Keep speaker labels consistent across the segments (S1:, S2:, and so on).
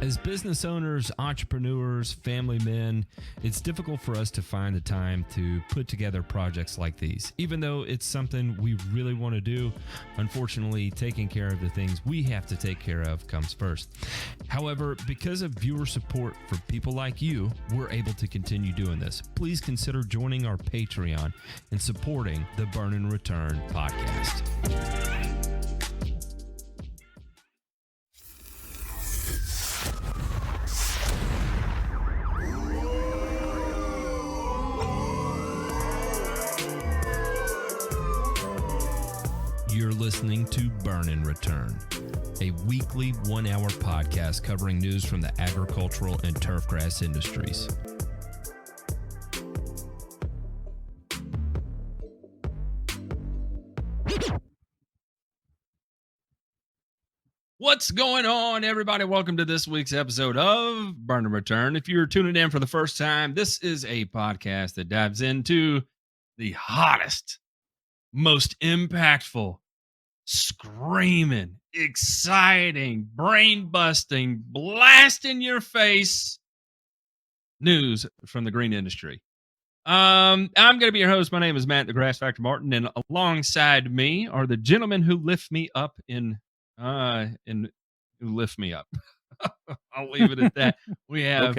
S1: As business owners, entrepreneurs, family men, it's difficult for us to find the time to put together projects like these. Even though it's something we really want to do, unfortunately, taking care of the things we have to take care of comes first. However, because of viewer support for people like you, we're able to continue doing this. Please consider joining our Patreon and supporting the Burn and Return podcast. You're listening to Burn and Return, a weekly 1-hour podcast covering news from the agricultural and turfgrass industries. What's going on, everybody? Welcome to this week's episode of Burn and Return. If you're tuning in for the first time, this is a podcast that dives into the hottest, most impactful, screaming, exciting, brain-busting, blast in your face news from the green industry. I'm going to be your host. My name is Matt, the Grass Factor Martin, and alongside me are the gentlemen who lift me up who lift me up. I'll leave it at that. We have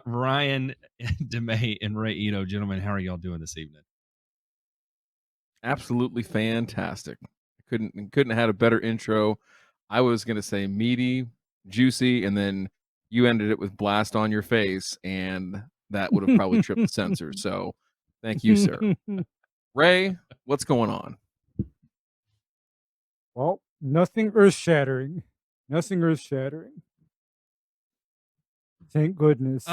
S1: Ryan, DeMay, and Ray Ito. Gentlemen, how are y'all doing this evening?
S2: Absolutely fantastic. Couldn't have had a better intro. I was going to say meaty, juicy, and then you ended it with blast on your face, and that would have probably tripped the sensor. So thank you, sir. Ray, what's going on?
S3: Well, nothing earth-shattering. Nothing earth-shattering. Thank goodness.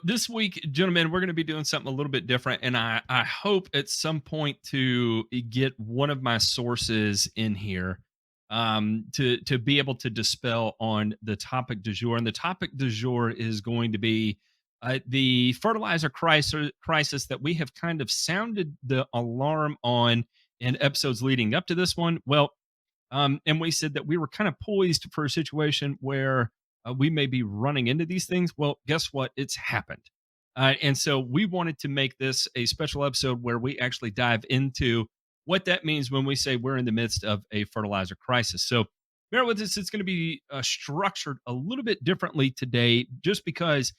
S1: This week, gentlemen, we're going to be doing something a little bit different, and I hope at some point to get one of my sources in here to be able to dispel on the topic du jour. And the topic du jour is going to be the fertilizer crisis that we have kind of sounded the alarm on in episodes leading up to this one. Well, and we said that we were kind of poised for a situation where we may be running into these things. Well, guess what? It's happened. And so we wanted to make this a special episode where we actually dive into what that means when we say we're in the midst of a fertilizer crisis. So bear with us. It's going to be structured a little bit differently today just because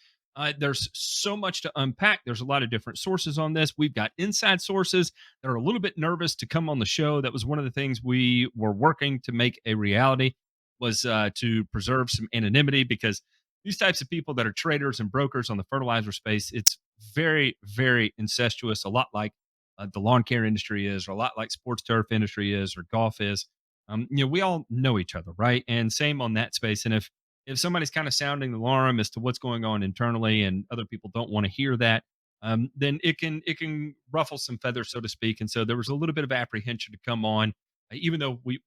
S1: there's so much to unpack. There's a lot of different sources on this. We've got inside sources that are a little bit nervous to come on the show. That was one of the things we were working to make a reality, was to preserve some anonymity, because these types of people that are traders and brokers on the fertilizer space, it's very, very incestuous, a lot like the lawn care industry is, or a lot like sports turf industry is, or golf is. We all know each other, right? And same on that space. And if somebody's kind of sounding the alarm as to what's going on internally and other people don't want to hear that, then it can ruffle some feathers, so to speak. And so there was a little bit of apprehension to come on, even though we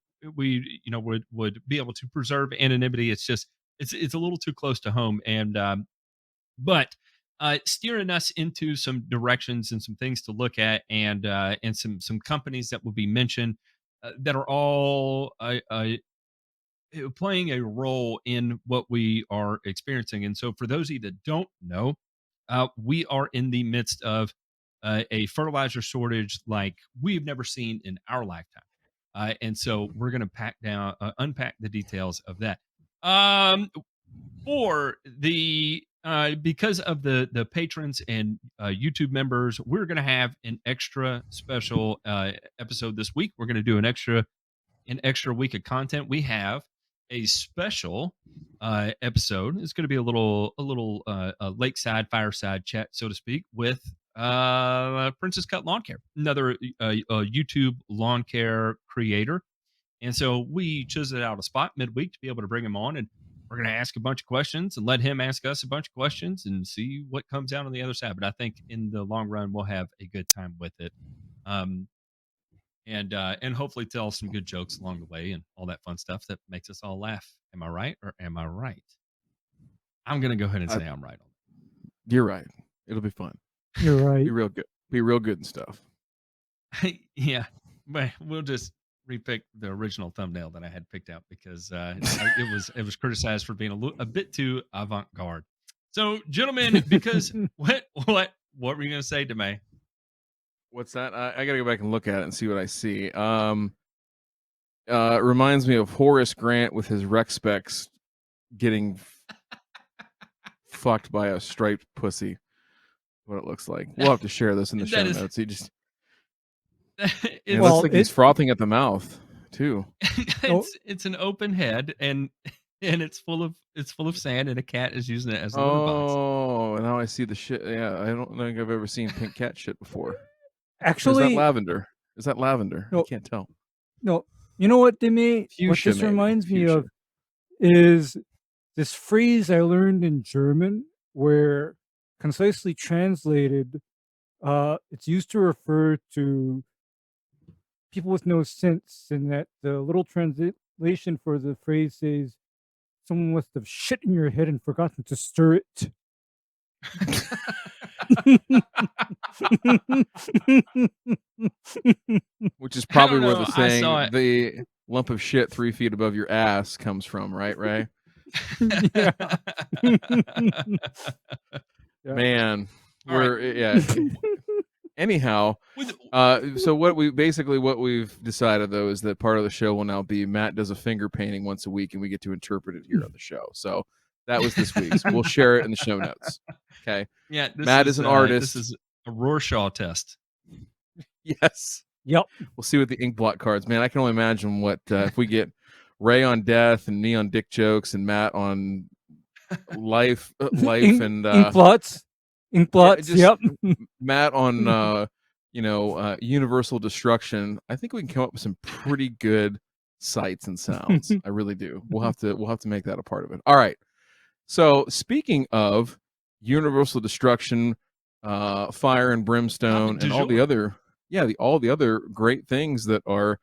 S1: would be able to preserve anonymity. It's just it's a little too close to home, and but steering us into some directions and some things to look at, and some companies that will be mentioned that are all playing a role in what we are experiencing. And so for those of you that don't know, we are in the midst of a fertilizer shortage like we've never seen in our lifetime. And so we're going to unpack the details of that. For the because of the patrons and YouTube members, we're going to have an extra special episode this week. We're going to do an extra week of content. We have a special episode. It's going to be a little lakeside fireside chat, so to speak, with Princess Cut Lawn Care, another YouTube lawn care creator. And so we chiseled out a spot midweek to be able to bring him on, and we're going to ask a bunch of questions and let him ask us a bunch of questions and see what comes out on the other side. But I think in the long run, we'll have a good time with it. And hopefully tell some good jokes along the way and all that fun stuff that makes us all laugh. Am I right or am I right? I'm going to go ahead and say I'm right on that.
S2: You're right. It'll be fun.
S3: You're right.
S2: Be real good and stuff.
S1: Yeah, but we'll just repick the original thumbnail that I had picked out because it was criticized for being a bit too avant-garde. So, gentlemen, because what were you going to say, DeMay?
S2: What's that? I got to go back and look at it and see what I see. It reminds me of Horace Grant with his rec specs getting fucked by a striped pussy. What it looks like. We'll have to share this in the show
S1: That is
S2: notes. He just it
S1: it's,
S2: looks
S3: Well,
S2: like he's frothing at the mouth too.
S3: Oh.
S1: it's an open head and it's full of sand and a cat is using it as a litter box.
S2: Oh, now I see the shit. Yeah, I don't think I've ever seen pink cat shit before. Or is that
S3: actually,
S2: lavender? Is that lavender? I
S3: no,
S2: can't tell.
S3: no. You know what, DeMay? What
S2: Fuchsia,
S3: this
S2: maybe.
S3: reminds me
S2: Fuchsia.
S3: of is this phrase I learned in German, where concisely translated, it's used to refer to people with no sense, and that the little translation for the phrase says, "Someone must have shit in your head and forgotten to stir it."
S2: Which is
S1: I
S2: probably
S1: don't
S2: where
S1: know.
S2: the
S1: I saw
S2: saying
S1: it.
S2: "the lump of shit 3 feet above your ass" comes from, right, Ray?
S3: Yeah. Yeah.
S2: Man,
S1: All right.
S2: Anyhow,
S1: With
S2: so what we've decided though is that part of the show will now be Matt does a finger painting once a week, and we get to interpret it here on the show. So that was this week's. We'll share it in the show notes. Okay.
S1: yeah,
S2: Matt is an artist.
S1: this is a Rorschach test.
S2: Yes.
S3: Yep.
S2: We'll see with the ink blot cards. Man, I can only imagine what if we get Ray on death and me on dick jokes and Matt on life
S3: Ink,
S2: and
S3: ink blots. Ink blots.
S2: just
S3: Yep.
S2: Matt on universal destruction. I think we can come up with some pretty good sights and sounds. I really do. We'll have to make that a part of it. All right. So speaking of universal destruction, fire and brimstone,
S1: Du
S2: and all the
S1: jour.
S2: other all the other great things that are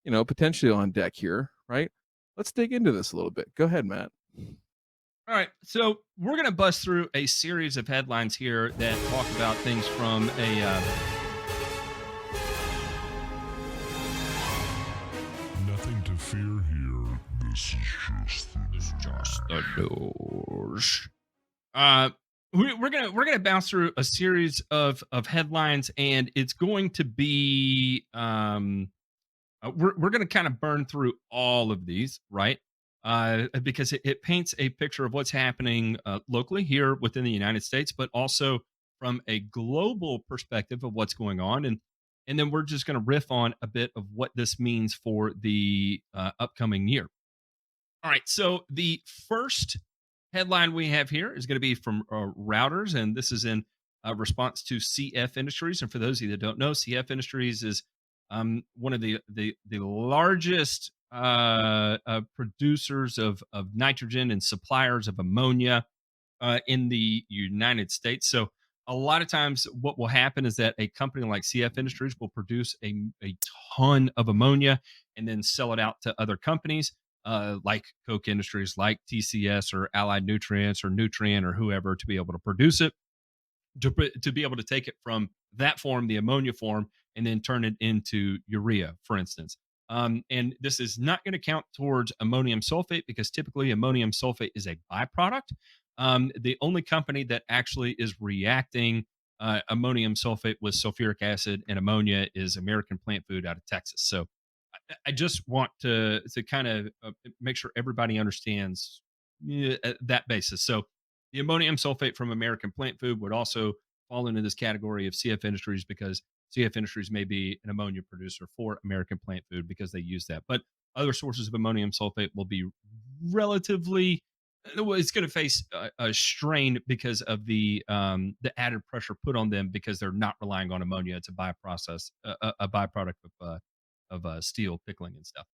S2: potentially on deck here, right? Let's dig into this a little bit. Go ahead, Matt.
S1: All right, so we're going to bust through a series of headlines here that talk about things from a
S4: Nothing to fear here. This is just the
S1: news. We're gonna bounce through a series of headlines, and it's going to be we're going to kind of burn through all of these, right? Because it paints a picture of what's happening locally here within the United States, but also from a global perspective of what's going on, and then we're just going to riff on a bit of what this means for the upcoming year. All right, so the first headline we have here is going to be from Routers, and this is in response to CF Industries. And for those of you that don't know, CF Industries is one of the largest producers of nitrogen and suppliers of ammonia in the United States. So a lot of times what will happen is that a company like CF Industries will produce a ton of ammonia and then sell it out to other companies like Koch Industries, like TCS or Allied Nutrients or Nutrien or whoever to be able to produce it, to be able to take it from that form, the ammonia form, and then turn it into urea, for instance. And this is not going to count towards ammonium sulfate because typically ammonium sulfate is a byproduct. The only company that actually is reacting ammonium sulfate with sulfuric acid and ammonia is American Plant Food out of Texas. So I just want to kind of make sure everybody understands that basis. So the ammonium sulfate from American Plant Food would also fall into this category of CF Industries because CF Industries may be an ammonia producer for American Plant Food because they use that. But other sources of ammonium sulfate will be relatively it's going to face a strain because of the added pressure put on them because they're not relying on ammonia. It's a byprocess, a byproduct of steel pickling and stuff.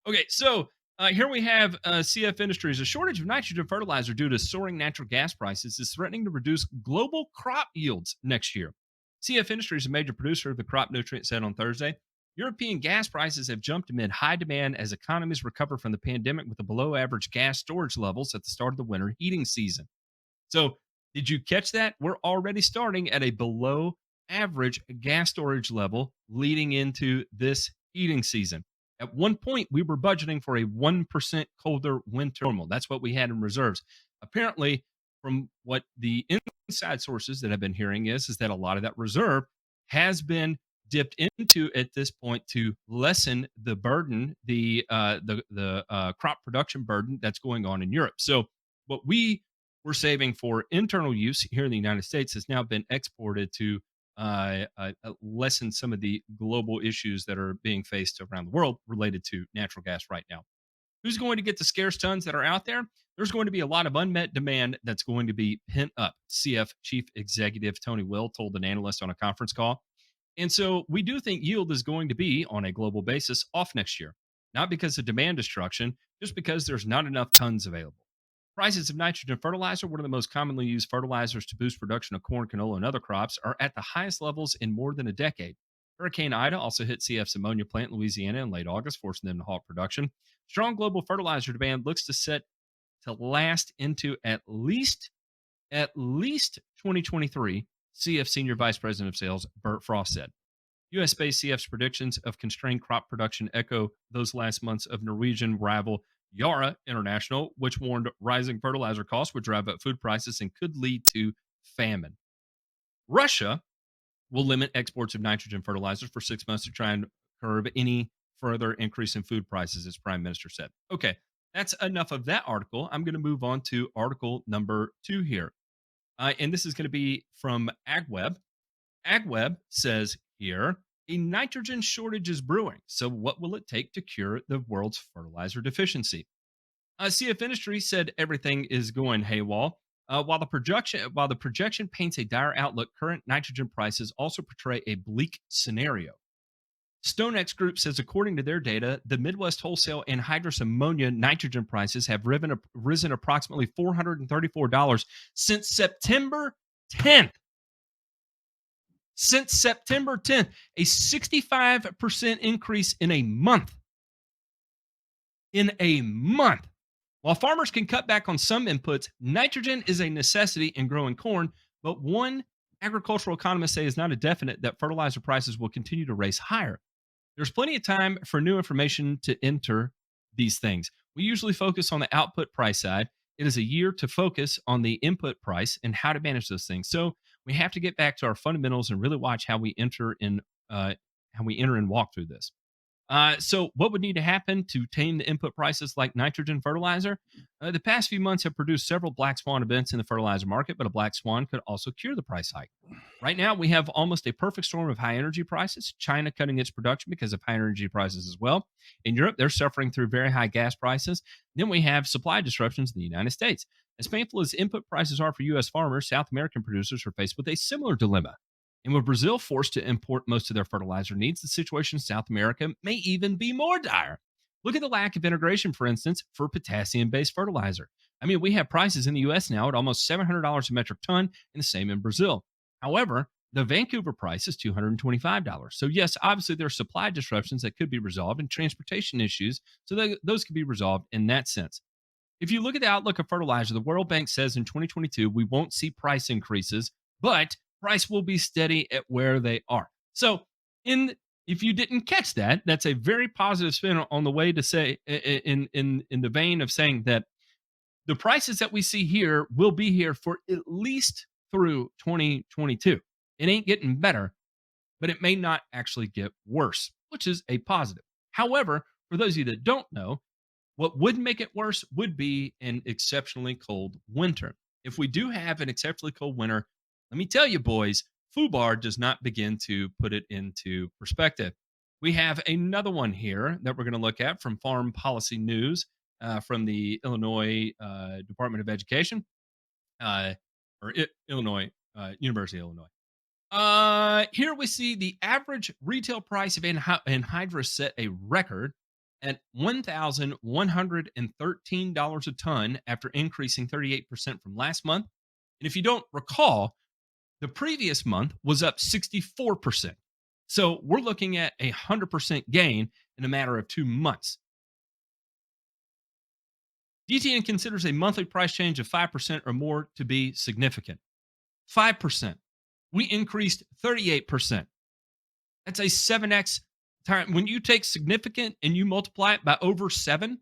S1: Okay, so here we have CF Industries. A shortage of nitrogen fertilizer due to soaring natural gas prices is threatening to reduce global crop yields next year. CF Industries, a major producer of the crop nutrient, said on Thursday, European gas prices have jumped amid high demand as economies recover from the pandemic with the below average gas storage levels at the start of the winter heating season. So, did you catch that? We're already starting at a below average gas storage level leading into this heating season. At one point, we were budgeting for a 1% colder winter normal. That's what we had in reserves. Apparently, from what the inside sources that I've been hearing is that a lot of that reserve has been dipped into at this point to lessen the burden, the crop production burden that's going on in Europe. So what we were saving for internal use here in the United States has now been exported to lessen some of the global issues that are being faced around the world related to natural gas right now. Who's going to get the scarce tons that are out there? There's going to be a lot of unmet demand that's going to be pent up. CF Chief Executive Tony Will told an analyst on a conference call. And so we do think yield is going to be, on a global basis, off next year, not because of demand destruction, just because there's not enough tons available. Prices of nitrogen fertilizer, one of the most commonly used fertilizers to boost production of corn, canola, and other crops, are at the highest levels in more than a decade. Hurricane Ida also hit CF's ammonia plant in Louisiana in late August, forcing them to halt production. Strong global fertilizer demand looks to set to last into at least 2023, CF Senior Vice President of Sales Bert Frost said. U.S. based CF's predictions of constrained crop production echo those last months of Norwegian rival Yara International, which warned rising fertilizer costs would drive up food prices and could lead to famine. Russia will limit exports of nitrogen fertilizers for 6 months to try and curb any further increase in food prices, as Prime Minister said. Okay, that's enough of that article. I'm going to move on to article number 2 here. And this is going to be from AgWeb. AgWeb says here, a nitrogen shortage is brewing. So what will it take to cure the world's fertilizer deficiency? CF Industry said everything is going haywire. While the projection paints a dire outlook, current nitrogen prices also portray a bleak scenario. StoneX Group says, according to their data, the Midwest wholesale anhydrous ammonia nitrogen prices have risen approximately $434 since September 10th. Since September 10th, a 65% increase in a month. In a month. While farmers can cut back on some inputs, nitrogen is a necessity in growing corn, but one agricultural economist say is not a definite that fertilizer prices will continue to race higher. There's plenty of time for new information to enter these things. We usually focus on the output price side. It is a year to focus on the input price and how to manage those things. So we have to get back to our fundamentals and really watch how we enter and walk through this. So what would need to happen to tame the input prices like nitrogen fertilizer? The past few months have produced several black swan events in the fertilizer market, but a black swan could also cure the price hike. Right now, we have almost a perfect storm of high energy prices. China cutting its production because of high energy prices as well. In Europe, they're suffering through very high gas prices. Then we have supply disruptions in the United States. As painful as input prices are for U.S. farmers, South American producers are faced with a similar dilemma. And with Brazil forced to import most of their fertilizer needs, the situation in South America may even be more dire. Look at the lack of integration, for instance, for potassium-based fertilizer. I mean, we have prices in the U.S. now at almost $700 a metric ton, and the same in Brazil. However, the Vancouver price is $225. So yes, obviously there are supply disruptions that could be resolved and transportation issues, so those could be resolved in that sense. If you look at the outlook of fertilizer, the World Bank says in 2022 we won't see price increases, but price will be steady at where they are. So, if you didn't catch that, that's a very positive spin on the way to say in the vein of saying that the prices that we see here will be here for at least through 2022. It ain't getting better, but it may not actually get worse, which is a positive. However, for those of you that don't know, what would make it worse would be an exceptionally cold winter. If we do have an exceptionally cold winter, let me tell you, boys, FUBAR does not begin to put it into perspective. We have another one here that we're going to look at from Farm Policy News from the Illinois Department of Education, Illinois University of Illinois. Here we see the average retail price of anhydrous set a record at $1,113 a ton after increasing 38% from last month. And if you don't recall, the previous month was up 64%. So we're looking at a 100% gain in a matter of 2 months. DTN considers a monthly price change of 5% or more to be significant. 5%. We increased 38%. That's a 7x time, when you take significant and you multiply it by over 7,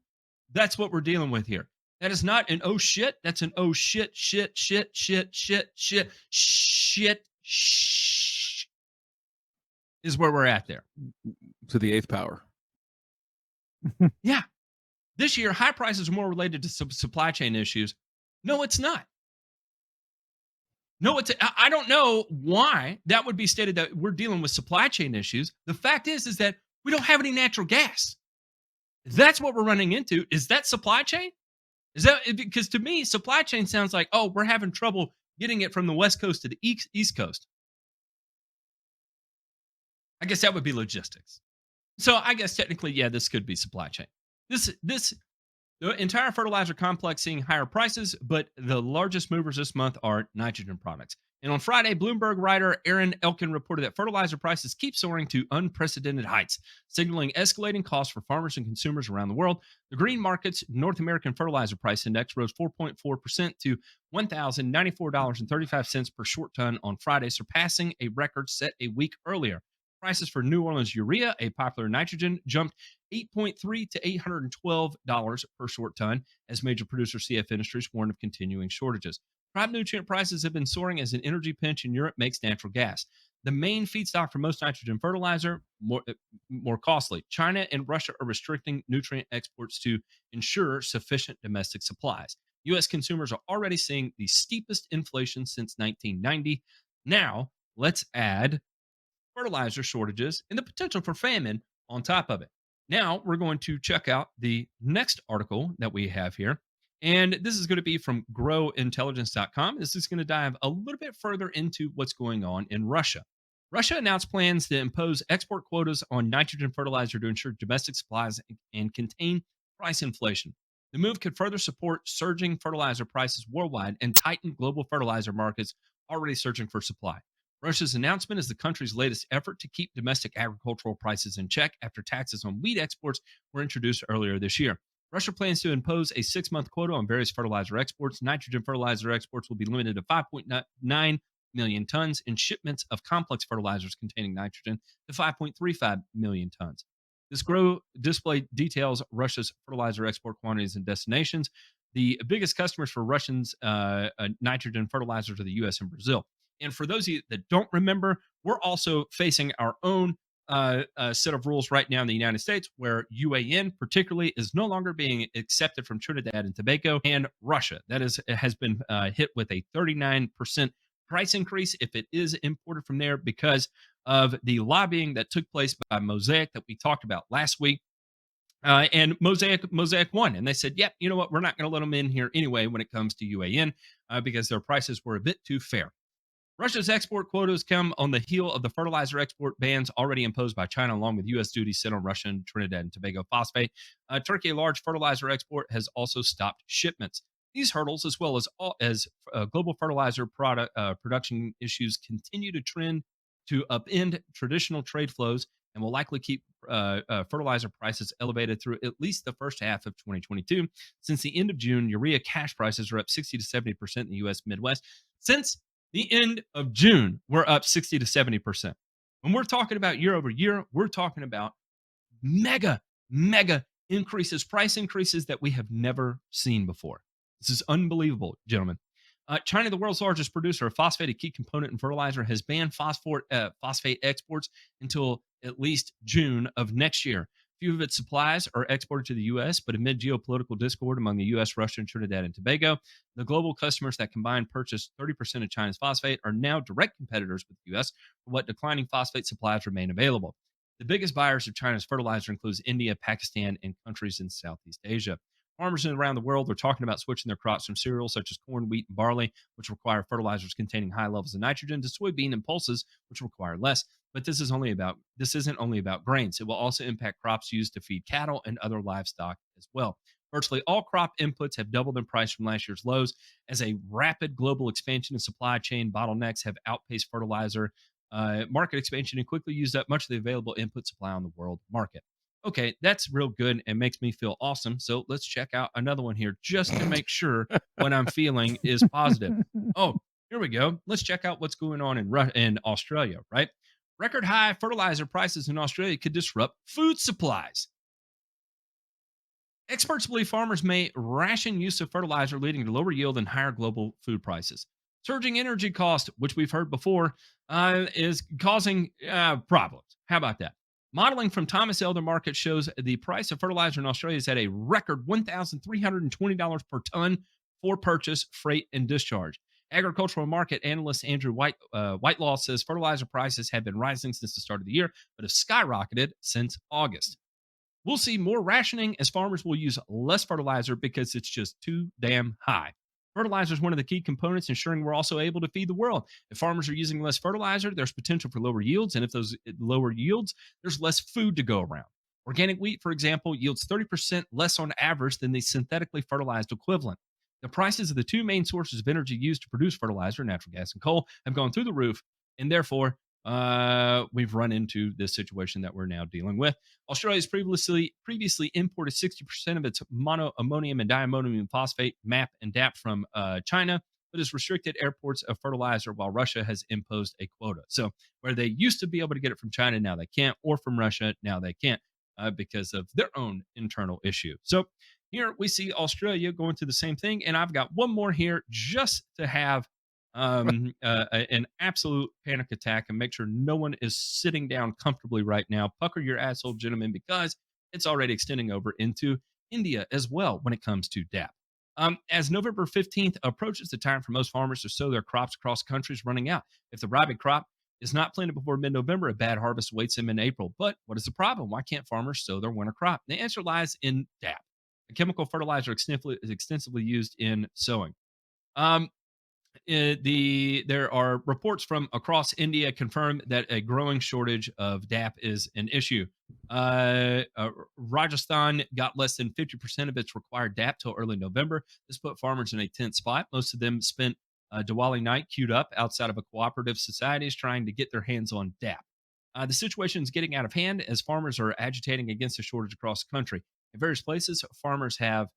S1: that's what we're dealing with here. That is not an oh shit. That's an oh shit, shit, shit, shit, shit, shit, shit, shit is where we're at there.
S2: To the 8th power.
S1: Yeah. This year, high prices are more related to supply chain issues. No, it's not. No, I don't know why that would be stated that we're dealing with supply chain issues. The fact is that we don't have any natural gas. That's what we're running into. Is that supply chain? Is that because to me, supply chain sounds like, oh, we're having trouble getting it from the West Coast to the East Coast. I guess that would be logistics. So I guess technically, yeah, this could be supply chain. The entire fertilizer complex seeing higher prices, but the largest movers this month are nitrogen products. And on Friday, Bloomberg writer Aaron Elkin reported that fertilizer prices keep soaring to unprecedented heights, signaling escalating costs for farmers and consumers around the world. The Green Market's North American Fertilizer Price Index rose 4.4% to $1,094.35 per short ton on Friday, surpassing a record set a week earlier. Prices for New Orleans urea, a popular nitrogen, jumped $8.3 to $812 per short ton as major producer CF Industries warned of continuing shortages. Crop nutrient prices have been soaring as an energy pinch in Europe makes natural gas the main feedstock for most nitrogen fertilizer, more costly. China and Russia are restricting nutrient exports to ensure sufficient domestic supplies. U.S. consumers are already seeing the steepest inflation since 1990. Now, let's add fertilizer shortages and the potential for famine on top of it. Now, we're going to check out the next article that we have here. And this is going to be from growintelligence.com. This is going to dive a little bit further into what's going on in Russia. Russia announced plans to impose export quotas on nitrogen fertilizer to ensure domestic supplies and contain price inflation. The move could further support surging fertilizer prices worldwide and tighten global fertilizer markets already searching for supply. Russia's announcement is the country's latest effort to keep domestic agricultural prices in check after taxes on wheat exports were introduced earlier this year. Russia plans to impose a 6-month quota on various fertilizer exports. Nitrogen fertilizer exports will be limited to 5.9 million tons, and shipments of complex fertilizers containing nitrogen to 5.35 million tons. This grow display details Russia's fertilizer export quantities and destinations. The biggest customers for Russians' nitrogen fertilizers are the U.S. and Brazil. And for those of you that don't remember, we're also facing our own set of rules right now in the United States where UAN particularly is no longer being accepted from Trinidad and Tobago and Russia. That has been hit with a 39% price increase if it is imported from there because of the lobbying that took place by Mosaic that we talked about last week. And Mosaic won, and they said, "Yep, you know what? We're not going to let them in here anyway when it comes to UAN because their prices were a bit too fair." Russia's export quotas come on the heel of the fertilizer export bans already imposed by China, along with U.S. duties set on Russian Trinidad and Tobago phosphate. Turkey, a large fertilizer export, has also stopped shipments. These hurdles, as well as global fertilizer production issues, continue to trend to upend traditional trade flows and will likely keep fertilizer prices elevated through at least the first half of 2022. Since the end of June, urea cash prices are up 60 to 70% in the U.S. Midwest. Since the end of June, we're up 60 to 70%. When we're talking about year over year, we're talking about mega increases, price increases that we have never seen before. This is unbelievable, gentlemen. China, the world's largest producer of phosphate, a key component in fertilizer, has banned phosphate exports until at least June of next year. Few of its supplies are exported to the U.S., but amid geopolitical discord among the U.S., Russia, and Trinidad and Tobago, the global customers that combined purchase 30% of China's phosphate are now direct competitors with the U.S. for what declining phosphate supplies remain available. The biggest buyers of China's fertilizer includes India, Pakistan, and countries in Southeast Asia. Farmers around the world are talking about switching their crops from cereals such as corn, wheat, and barley, which require fertilizers containing high levels of nitrogen, to soybean and pulses, which require less. But this isn't only about grains. It will also impact crops used to feed cattle and other livestock as well. Virtually all crop inputs have doubled in price from last year's lows as a rapid global expansion of supply chain bottlenecks have outpaced fertilizer market expansion and quickly used up much of the available input supply on the world market. Okay, that's real good and makes me feel awesome. So let's check out another one here just to make sure what I'm feeling is positive. Oh, here we go. Let's check out what's going on in Australia, right? Record high fertilizer prices in Australia could disrupt food supplies. Experts believe farmers may ration use of fertilizer, leading to lower yield and higher global food prices. Surging energy cost, which we've heard before, is causing problems. How about that? Modeling from Thomas Elder Market shows the price of fertilizer in Australia is at a record $1,320 per ton for purchase, freight, and discharge. Agricultural market analyst Andrew Whitelaw says fertilizer prices have been rising since the start of the year, but have skyrocketed since August. We'll see more rationing as farmers will use less fertilizer because it's just too damn high. Fertilizer is one of the key components ensuring we're also able to feed the world. If farmers are using less fertilizer, there's potential for lower yields. And if those lower yields, there's less food to go around. Organic wheat, for example, yields 30% less on average than the synthetically fertilized equivalent. The prices of the two main sources of energy used to produce fertilizer, natural gas and coal, have gone through the roof. And therefore, we've run into this situation that we're now dealing with. Australia has previously imported 60% of its monoammonium and diammonium phosphate, MAP, and DAP from China, but has restricted imports of fertilizer while Russia has imposed a quota. So where they used to be able to get it from China, now they can't, or from Russia, now they can't because of their own internal issue. So here we see Australia going through the same thing, and I've got one more here just to have an absolute panic attack and make sure no one is sitting down comfortably right now. Pucker your asshole, gentlemen, because it's already extending over into India as well when it comes to DAP. As November 15th approaches, the time for most farmers to sow their crops across country is running out. If the rabi crop is not planted before mid-November, a bad harvest awaits them in April. But what is the problem? Why can't farmers sow their winter crop? The answer lies in DAP, a chemical fertilizer extensively used in sowing. Um, there are reports from across India confirm that a growing shortage of DAP is an issue. Rajasthan got less than 50% of its required DAP till early November. This put farmers in a tense spot. Most of them spent Diwali night queued up outside of a cooperative societies trying to get their hands on DAP. The situation is getting out of hand as farmers are agitating against the shortage across the country. In various places, farmers have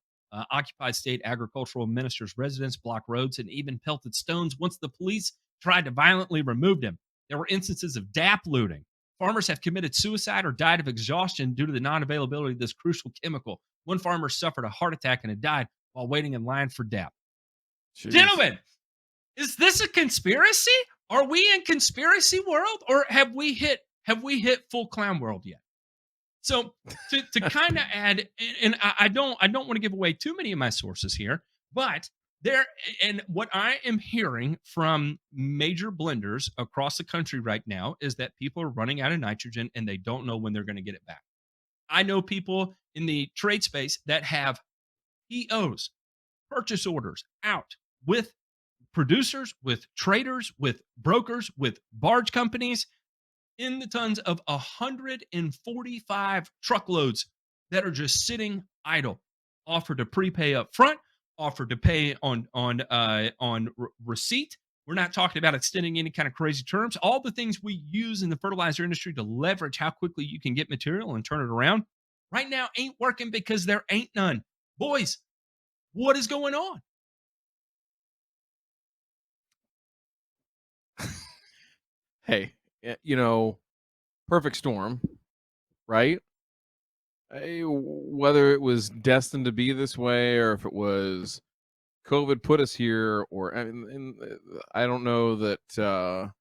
S1: occupied state agricultural ministers' residence, blocked roads, and even pelted stones once the police tried to violently remove them. There were instances of DAP looting. Farmers have committed suicide or died of exhaustion due to the non availability of this crucial chemical. One farmer suffered a heart attack and had died while waiting in line for DAP.
S2: Jeez.
S1: Gentlemen, is this a conspiracy? Are we in conspiracy world, or have we hit full clown world yet? So to kind of add, and I don't want to give away too many of my sources here, but there, and what I am hearing from major blenders across the country right now is that people are running out of nitrogen and they don't know when they're going to get it back. I know people in the trade space that have POs, purchase orders out with producers, with traders, with brokers, with barge companies in the tons of 145 truckloads that are just sitting idle, offered to prepay up front, offered to pay on receipt. We're not talking about extending any kind of crazy terms. All the things we use in the fertilizer industry to leverage how quickly you can get material and turn it around right now ain't working because there ain't none. Boys, what is going on?
S2: Hey, perfect storm, right? Whether it was destined to be this way or if it was COVID put us here, or I don't know that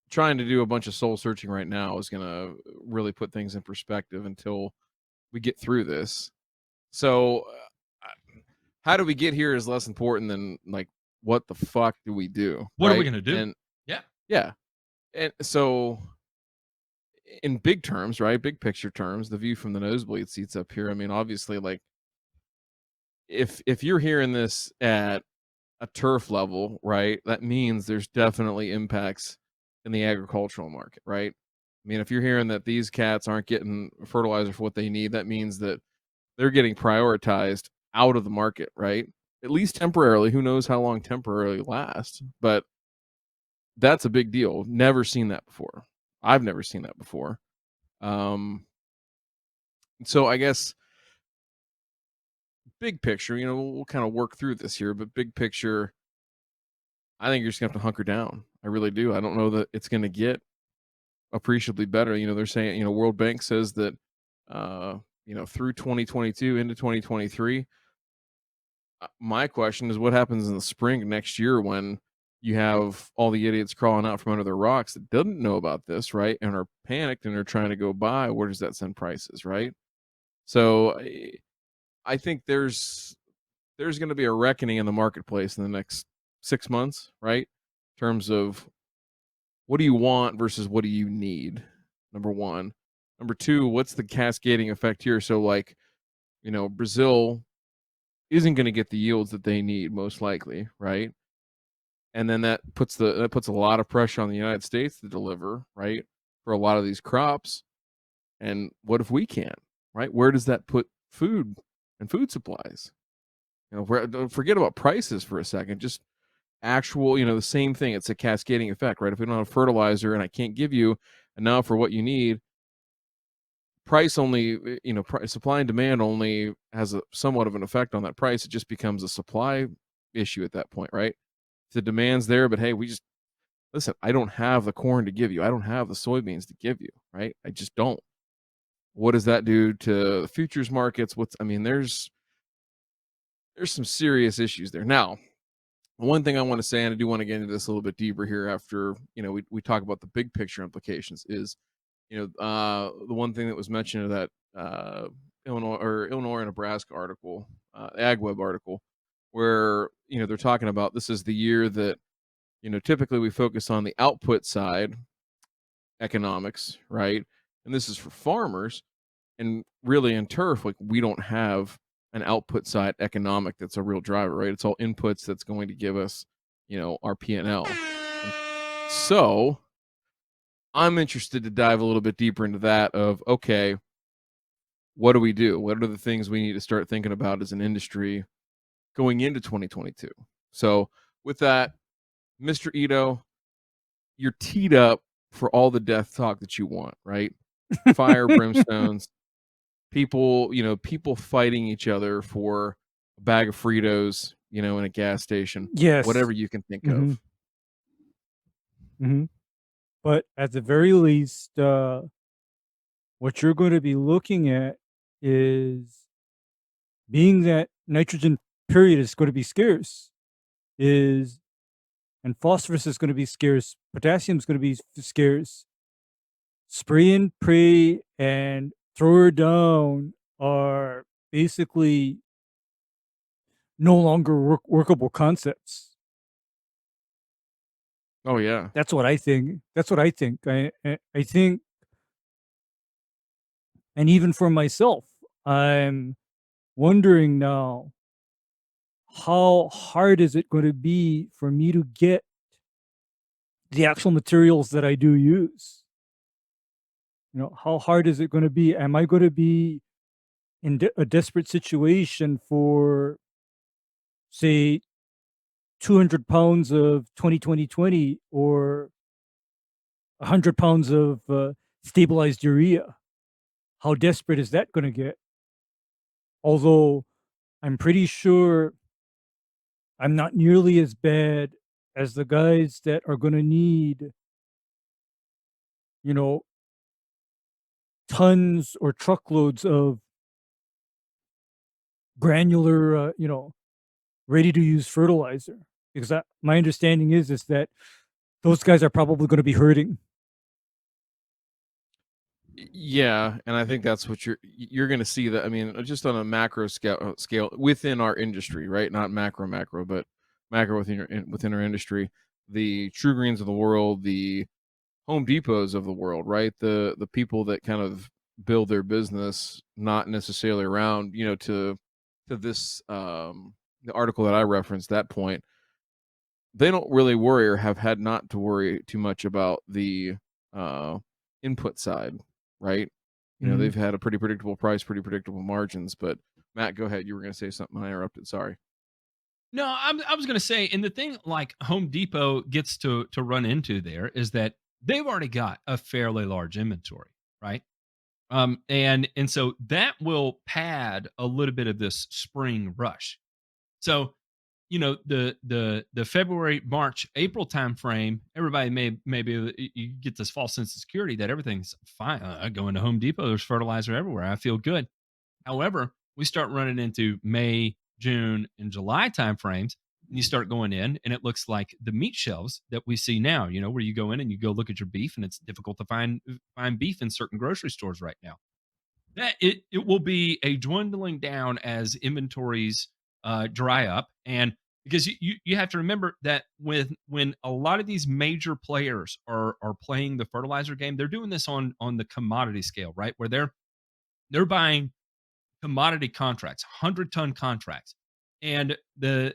S2: trying to do a bunch of soul searching right now is going to really put things in perspective until we get through this. So, how do we get here is less important than like what the fuck do we do?
S1: What are we
S2: right?
S1: going to do?
S2: And
S1: Yeah.
S2: yeah, and so in big terms, right? Big picture terms, the view from the nosebleed seats up here. I mean, obviously, like if you're hearing this at a turf level, right, that means there's definitely impacts in the agricultural market, right? I mean, if you're hearing that these cats aren't getting fertilizer for what they need, that means that they're getting prioritized out of the market, right? At least temporarily. Who knows how long temporarily lasts, but that's a big deal. Never seen that before. I've never seen that before. So I guess big picture, we'll kind of work through this here, but big picture, I think you're just gonna have to hunker down. I really do. I don't know that it's gonna get appreciably better. They're saying, World Bank says that, uh, through 2022 into 2023. My question is, what happens in the spring next year when you have all the idiots crawling out from under their rocks that didn't know about this, right, and are panicked and are trying to go buy? Where does that send prices, right? So I think there's going to be a reckoning in the marketplace in the next 6 months, right? In terms of what do you want versus what do you need, number one. Number two, what's the cascading effect here? So, like, Brazil isn't going to get the yields that they need, most likely, right? And then that puts a lot of pressure on the United States to deliver, right, for a lot of these crops. And what if we can't, right? Where does that put food and food supplies? Forget about prices for a second. Just actual, the same thing. It's a cascading effect, right? If we don't have fertilizer and I can't give you enough for what you need, price only, supply and demand only has a somewhat of an effect on that price. It just becomes a supply issue at that point, right? The demand's there, but hey, listen, I don't have the corn to give you. I don't have the soybeans to give you, right? I just don't. What does that do to the futures markets? There's some serious issues there. Now, one thing I want to say, and I do want to get into this a little bit deeper here after, we talk about the big picture implications, is, the one thing that was mentioned in that Illinois and Nebraska article, AgWeb article, where, they're talking about this is the year that, typically we focus on the output side economics, right? And this is for farmers. And really in turf, like, we don't have an output side economic that's a real driver, right? It's all inputs that's going to give us, our P&L. So I'm interested to dive a little bit deeper into that of, okay, what do we do? What are the things we need to start thinking about as an industry going into 2022? So with that, Mr. Ito, you're teed up for all the death talk that you want, right? Fire, brimstones, people fighting each other for a bag of Fritos, in a gas station, whatever
S3: Yes.
S2: you can think
S3: hmm
S2: of.
S3: hmm But at the very least, what you're going to be looking at is, being that nitrogen period is going to be scarce, is and phosphorus is going to be scarce, potassium is going to be scarce. Spray and pray and throw her down are basically no longer workable concepts.
S2: Oh yeah.
S3: That's what I think. I think, and even for myself, I'm wondering now, how hard is it going to be for me to get the actual materials that I do use? How hard is it going to be? Am I going to be in a desperate situation for, say, 200 pounds of 2020 or 100 pounds of stabilized urea? How desperate is that going to get? Although I'm pretty sure I'm not nearly as bad as the guys that are going to need, you know, tons or truckloads of granular, ready to use fertilizer. Because my understanding is that those guys are probably going to be hurting.
S2: Yeah, and I think that's what you're going to see. That, just on a macro scale within our industry, right? Not macro, but macro within our industry. The True Greens of the world, the Home Depots of the world, right? The people that kind of build their business not necessarily around, to this the article that I referenced, that point, they don't really worry or have had not to worry too much about the uh input side, right?
S3: Mhm.
S2: They've had a pretty predictable price, pretty predictable margins. But Matt, go ahead. You were going to say something. I interrupted. Sorry.
S1: No, I was going to say, and the thing like Home Depot gets to run into there is that they've already got a fairly large inventory, right? And so that will pad a little bit of this spring rush. So the February, March, April timeframe, everybody maybe you get this false sense of security that everything's fine. I go into Home Depot, there's fertilizer everywhere. I feel good. However, we start running into May, June, and July timeframes, and you start going in, and it looks like the meat shelves that we see now. Where you go in and you go look at your beef, and it's difficult to find beef in certain grocery stores right now. That it will be a dwindling down as inventories dry up, and because you have to remember that when a lot of these major players are playing the fertilizer game, they're doing this on the commodity scale, right? Where they're buying commodity contracts, 100-ton contracts. And the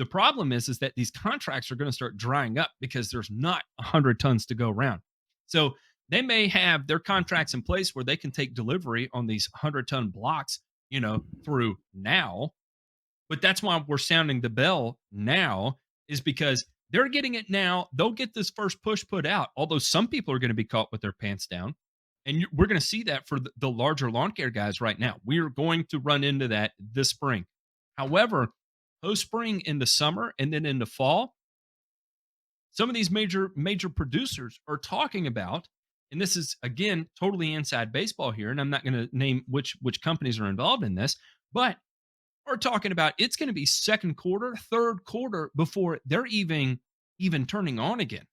S1: problem is that these contracts are going to start drying up because there's not 100 tons to go around. So they may have their contracts in place where they can take delivery on these 100-ton blocks, through now. But that's why we're sounding the bell now, is because they're getting it now. They'll get this first push put out, although some people are going to be caught with their pants down. And we're going to see that for the larger lawn care guys right now. We are going to run into that this spring. However, post spring into summer and then into fall, some of these major producers are talking about, and this is again totally inside baseball here, and I'm not going to name which companies are involved in this, but we're talking about it's going to be second quarter, third quarter before they're even turning on again,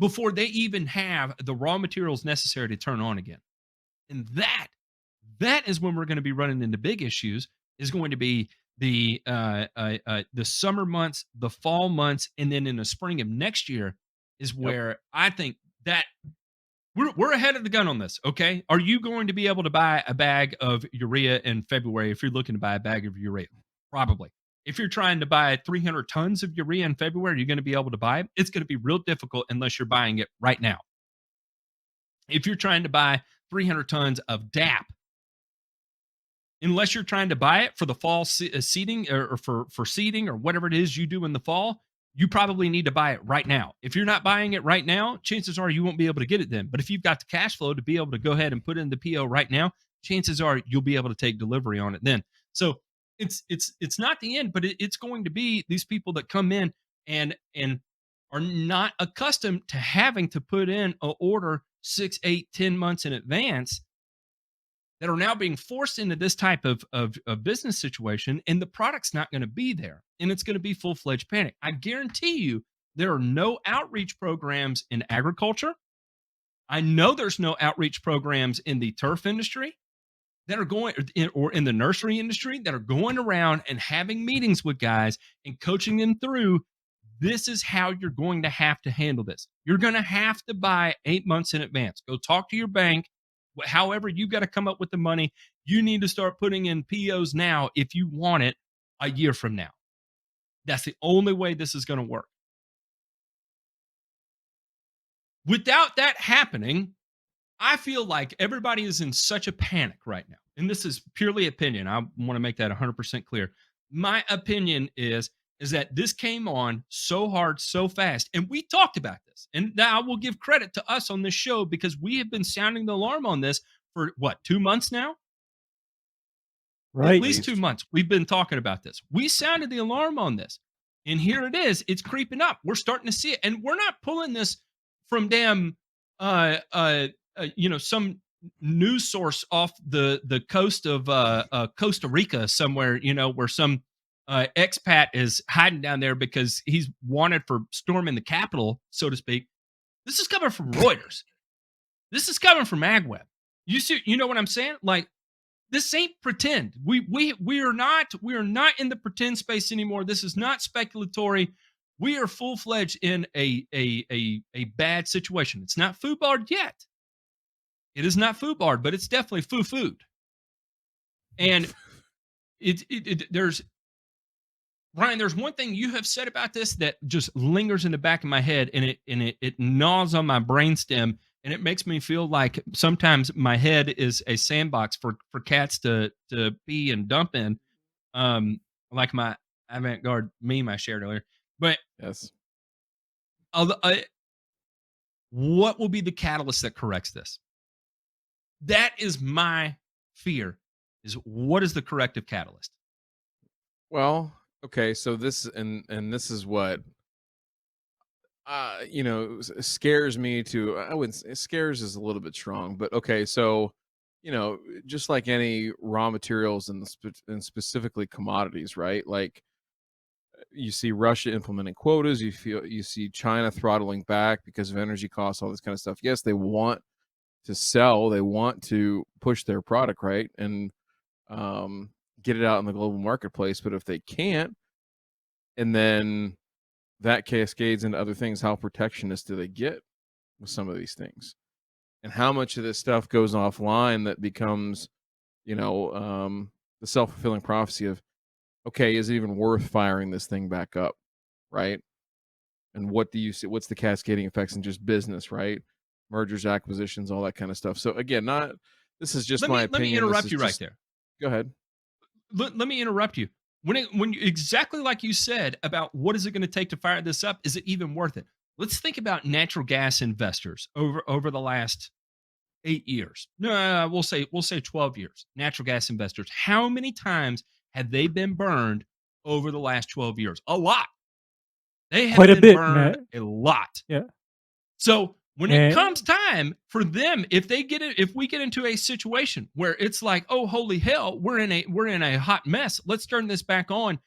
S1: before they even have the raw materials necessary to turn on again. And that is when we're going to be running into big issues, is going to be the summer months, the fall months, and then in the spring of next year is where I think that we're ahead of the gun on this. Okay. Are you going to be able to buy a bag of urea in February if you're looking to buy a bag of urea? Probably. If you're trying to buy 300 tons of urea in February, you're going to be able to buy it. It's going to be real difficult unless you're buying it right now. If you're trying to buy 300 tons of DAP, unless you're trying to buy it for the fall seeding or for seeding or whatever it is you do in the fall, you probably need to buy it right now. If you're not buying it right now, chances are you won't be able to get it then. But if you've got the cash flow to be able to go ahead and put in the PO right now, chances are you'll be able to take delivery on it then. So it's not the end, but it's going to be these people that come in and are not accustomed to having to put in an order 6, 8, 10 months in advance, that are now being forced into this type of business situation, and the product's not going to be there, and it's going to be full-fledged panic. I guarantee you there are no outreach programs in agriculture. I know there's no outreach programs in the turf industry that are going, or in the nursery industry, that are going around and having meetings with guys and coaching them through, this is how you're going to have to handle this. You're going to have to buy 8 months in advance. Go talk to your bank. However, you got to come up with the money. You need to start putting in POs now if you want it a year from now. That's the only way this is going to work. Without that happening, I feel like everybody is in such a panic right now. And this is purely opinion. I want to make that 100% clear. My opinion is that this came on so hard, so fast. And we talked about this. And now I will give credit to us on this show, because we have been sounding the alarm on this for 2 months now?
S3: Right.
S1: At least 2 months. We've been talking about this. We sounded the alarm on this. And here it is. It's creeping up. We're starting to see it. And we're not pulling this from damn some news source off the coast of Costa Rica somewhere, where some expat is hiding down there because he's wanted for storming the Capitol, so to speak. This is coming from Reuters. This is coming from AgWeb. You know what I'm saying? Like, this ain't pretend. We are not in the pretend space anymore. This is not speculatory. We are full-fledged in a bad situation. It's not foodbarred yet. It is not foodbarred, but it's definitely food. And there's Ryan, there's one thing you have said about this that just lingers in the back of my head, and it gnaws on my brainstem, and it makes me feel like sometimes my head is a sandbox for cats to pee and dump in, like my avant-garde meme I shared earlier. But
S2: Yes.
S1: What will be the catalyst that corrects this? That is my fear. Is what is the corrective catalyst?
S2: Well, Okay, so this this is what scares me to. I wouldn't say scares is a little bit strong, but okay, so just like any raw materials and specifically commodities, right? Like you see Russia implementing quotas, you see China throttling back because of energy costs, all this kind of stuff. Yes, they want to sell, they want to push their product, right? And um, get it out in the global marketplace. But if they can't, and then that cascades into other things, how protectionist do they get with some of these things? And how much of this stuff goes offline that becomes, the self-fulfilling prophecy of, okay, is it even worth firing this thing back up, right? And what do you see? What's the cascading effects in just business, right? Mergers, acquisitions, all that kind of stuff. So again, not this is just my
S1: Let me
S2: opinion. This
S1: interrupt
S2: is
S1: you right
S2: just
S1: there.
S2: go ahead.
S1: Let me interrupt you. When you, exactly like you said about what is it going to take to fire this up, is it even worth it? Let's think about natural gas investors over the last 8 years. No, we'll say 12 years. Natural gas investors. How many times have they been burned over the last 12 years? A lot. They have
S3: Quite a
S1: been
S3: bit,
S1: burned
S3: Matt.
S1: a lot.
S3: Yeah.
S1: So when it
S3: And
S1: comes time for them, if we get into a situation where it's like, oh holy hell, we're in a hot mess, let's turn this back on.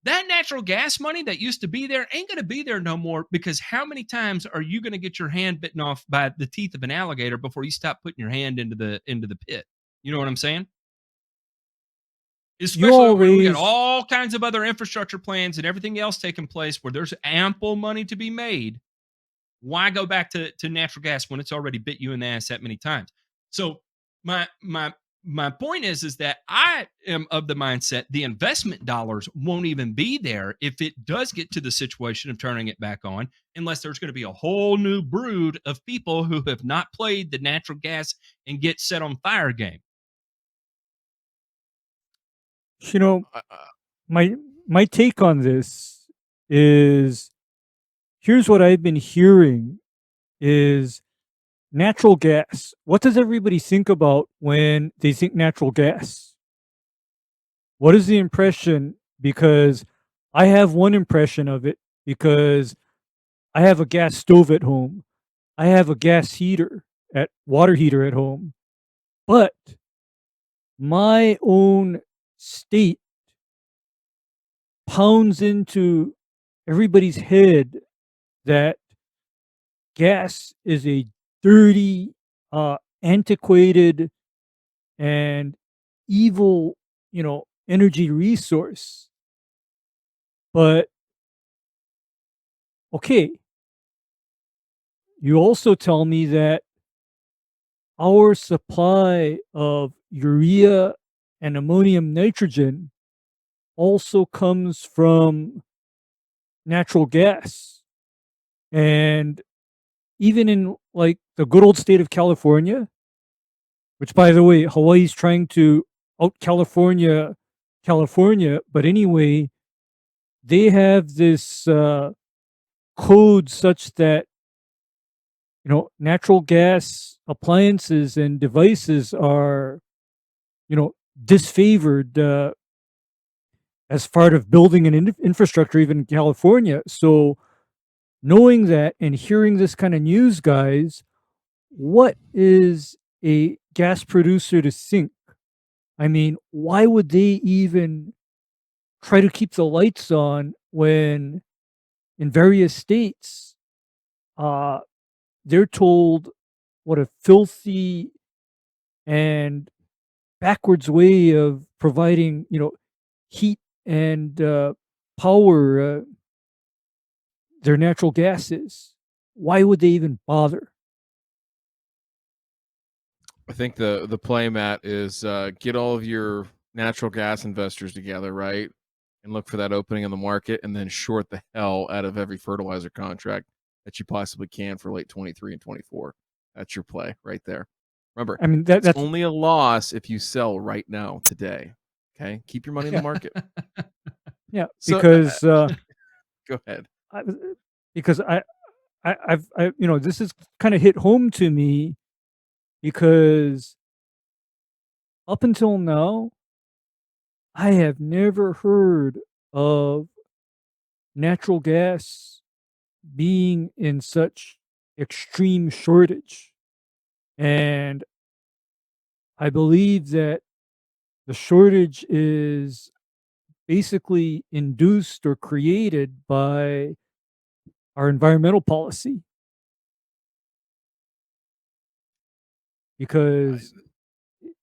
S1: That natural gas money that used to be there ain't going to be there no more, because how many times are you going to get your hand bitten off by the teeth of an alligator before you stop putting your hand into the pit? You know what I'm saying?
S3: you
S1: Especially
S3: all
S1: when we got
S3: raised
S1: all kinds of other infrastructure plans and everything else taking place where there's ample money to be made. Why go back to natural gas when it's already bit you in the ass that many times? So my point is that I am of the mindset the investment dollars won't even be there if it does get to the situation of turning it back on, unless there's going to be a whole new brood of people who have not played the natural gas and get set on fire game.
S3: you know
S2: I,
S3: my my take on this is, here's what I've been hearing is natural gas. What does everybody think about when they think natural gas? What is the impression? Because I have one impression of it, because I have a gas stove at home. I have a gas heater at water heater at home. But my own state pounds into everybody's head that gas is a dirty, antiquated, and evil, energy resource. But okay, you also tell me that our supply of urea and ammonium nitrogen also comes from natural gas. And even in like the good old state of California, which by the way, Hawaii's trying to out California, but anyway, they have this code such that natural gas appliances and devices are disfavored as part of building an infrastructure, even in California. So knowing that and hearing this kind of news, guys, what is a gas producer to think? I mean, why would they even try to keep the lights on when in various states uh, they're told what a filthy and backwards way of providing, heat and power their natural gas is? Why would they even bother?
S2: I think the play, Matt, is get all of your natural gas investors together, right, and look for that opening in the market, and then short the hell out of every fertilizer contract that you possibly can for late 23 and 24. That's your play right there. Remember,
S3: I mean,
S2: it's
S3: that's
S2: only a loss if you sell right now today. Okay, keep your money in the market.
S3: yeah,
S2: So
S3: because
S2: go ahead.
S3: I, because this is kind of hit home to me, because up until now, I have never heard of natural gas being in such extreme shortage. And I believe that the shortage is basically induced or created by our environmental policy
S2: I,
S3: because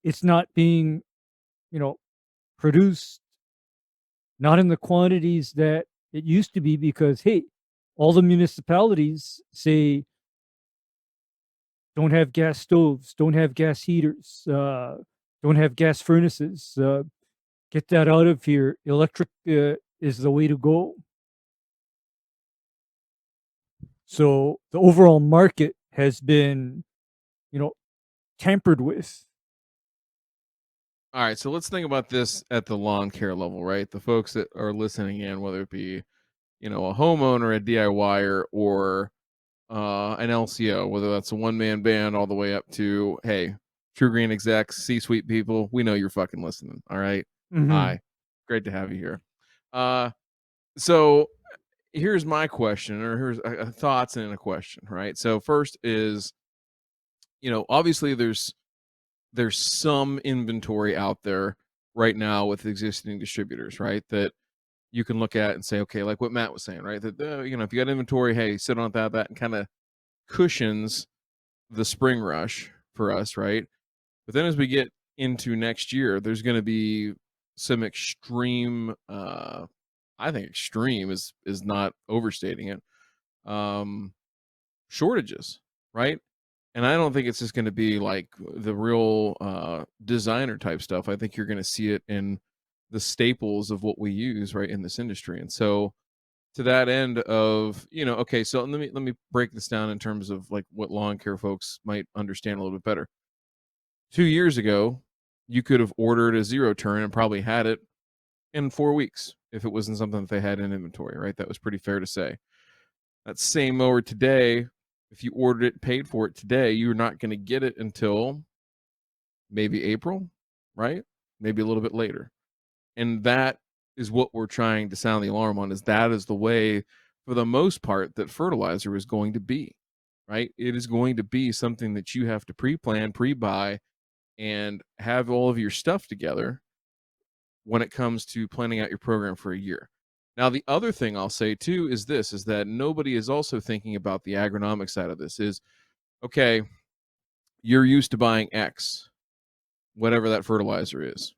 S3: it's not being, you know, produced not in the quantities that it used to be because, hey, all the municipalities say don't have gas stoves, don't have gas heaters, don't have gas furnaces. Get that out of here. Electric is the way to go. So the overall market has been, you know, tampered with.
S2: all right, so let's think about this at the lawn care level, right? The folks that are listening in, whether it be, a homeowner, a DIYer, or an LCO, whether that's a one-man band all the way up to, hey, True Green execs, C-suite people, we know you're fucking listening. All right.
S3: Mm-hmm.
S2: Hi. Great to have you here. So here's my question, or here's thoughts and a question, right? So first is, obviously there's some inventory out there right now with existing distributors, right? That you can look at and say, okay, like what Matt was saying, right? That if you got inventory, hey, sit on that and kind of cushions the spring rush for us, right? But then as we get into next year, there's going to be some extreme. I think extreme is not overstating it. Shortages, right? And I don't think it's just going to be like the real designer type stuff. I think you're going to see it in the staples of what we use, right, in this industry. And so, to that end of, okay, so let me break this down in terms of like what lawn care folks might understand a little bit better. 2 years ago, you could have ordered a zero turn and probably had it in 4 weeks if it wasn't something that they had in inventory, right? That was pretty fair to say. That same mower today, if you ordered it, paid for it today, you're not going to get it until maybe April, right? Maybe a little bit later. And that is what we're trying to sound the alarm on, is that is the way, for the most part, that fertilizer is going to be, right? It is going to be something that you have to pre-plan, pre-buy, and have all of your stuff together when it comes to planning out your program for a year. Now, the other thing I'll say too is this, is that nobody is also thinking about the agronomic side of this is, okay, you're used to buying X, whatever that fertilizer is.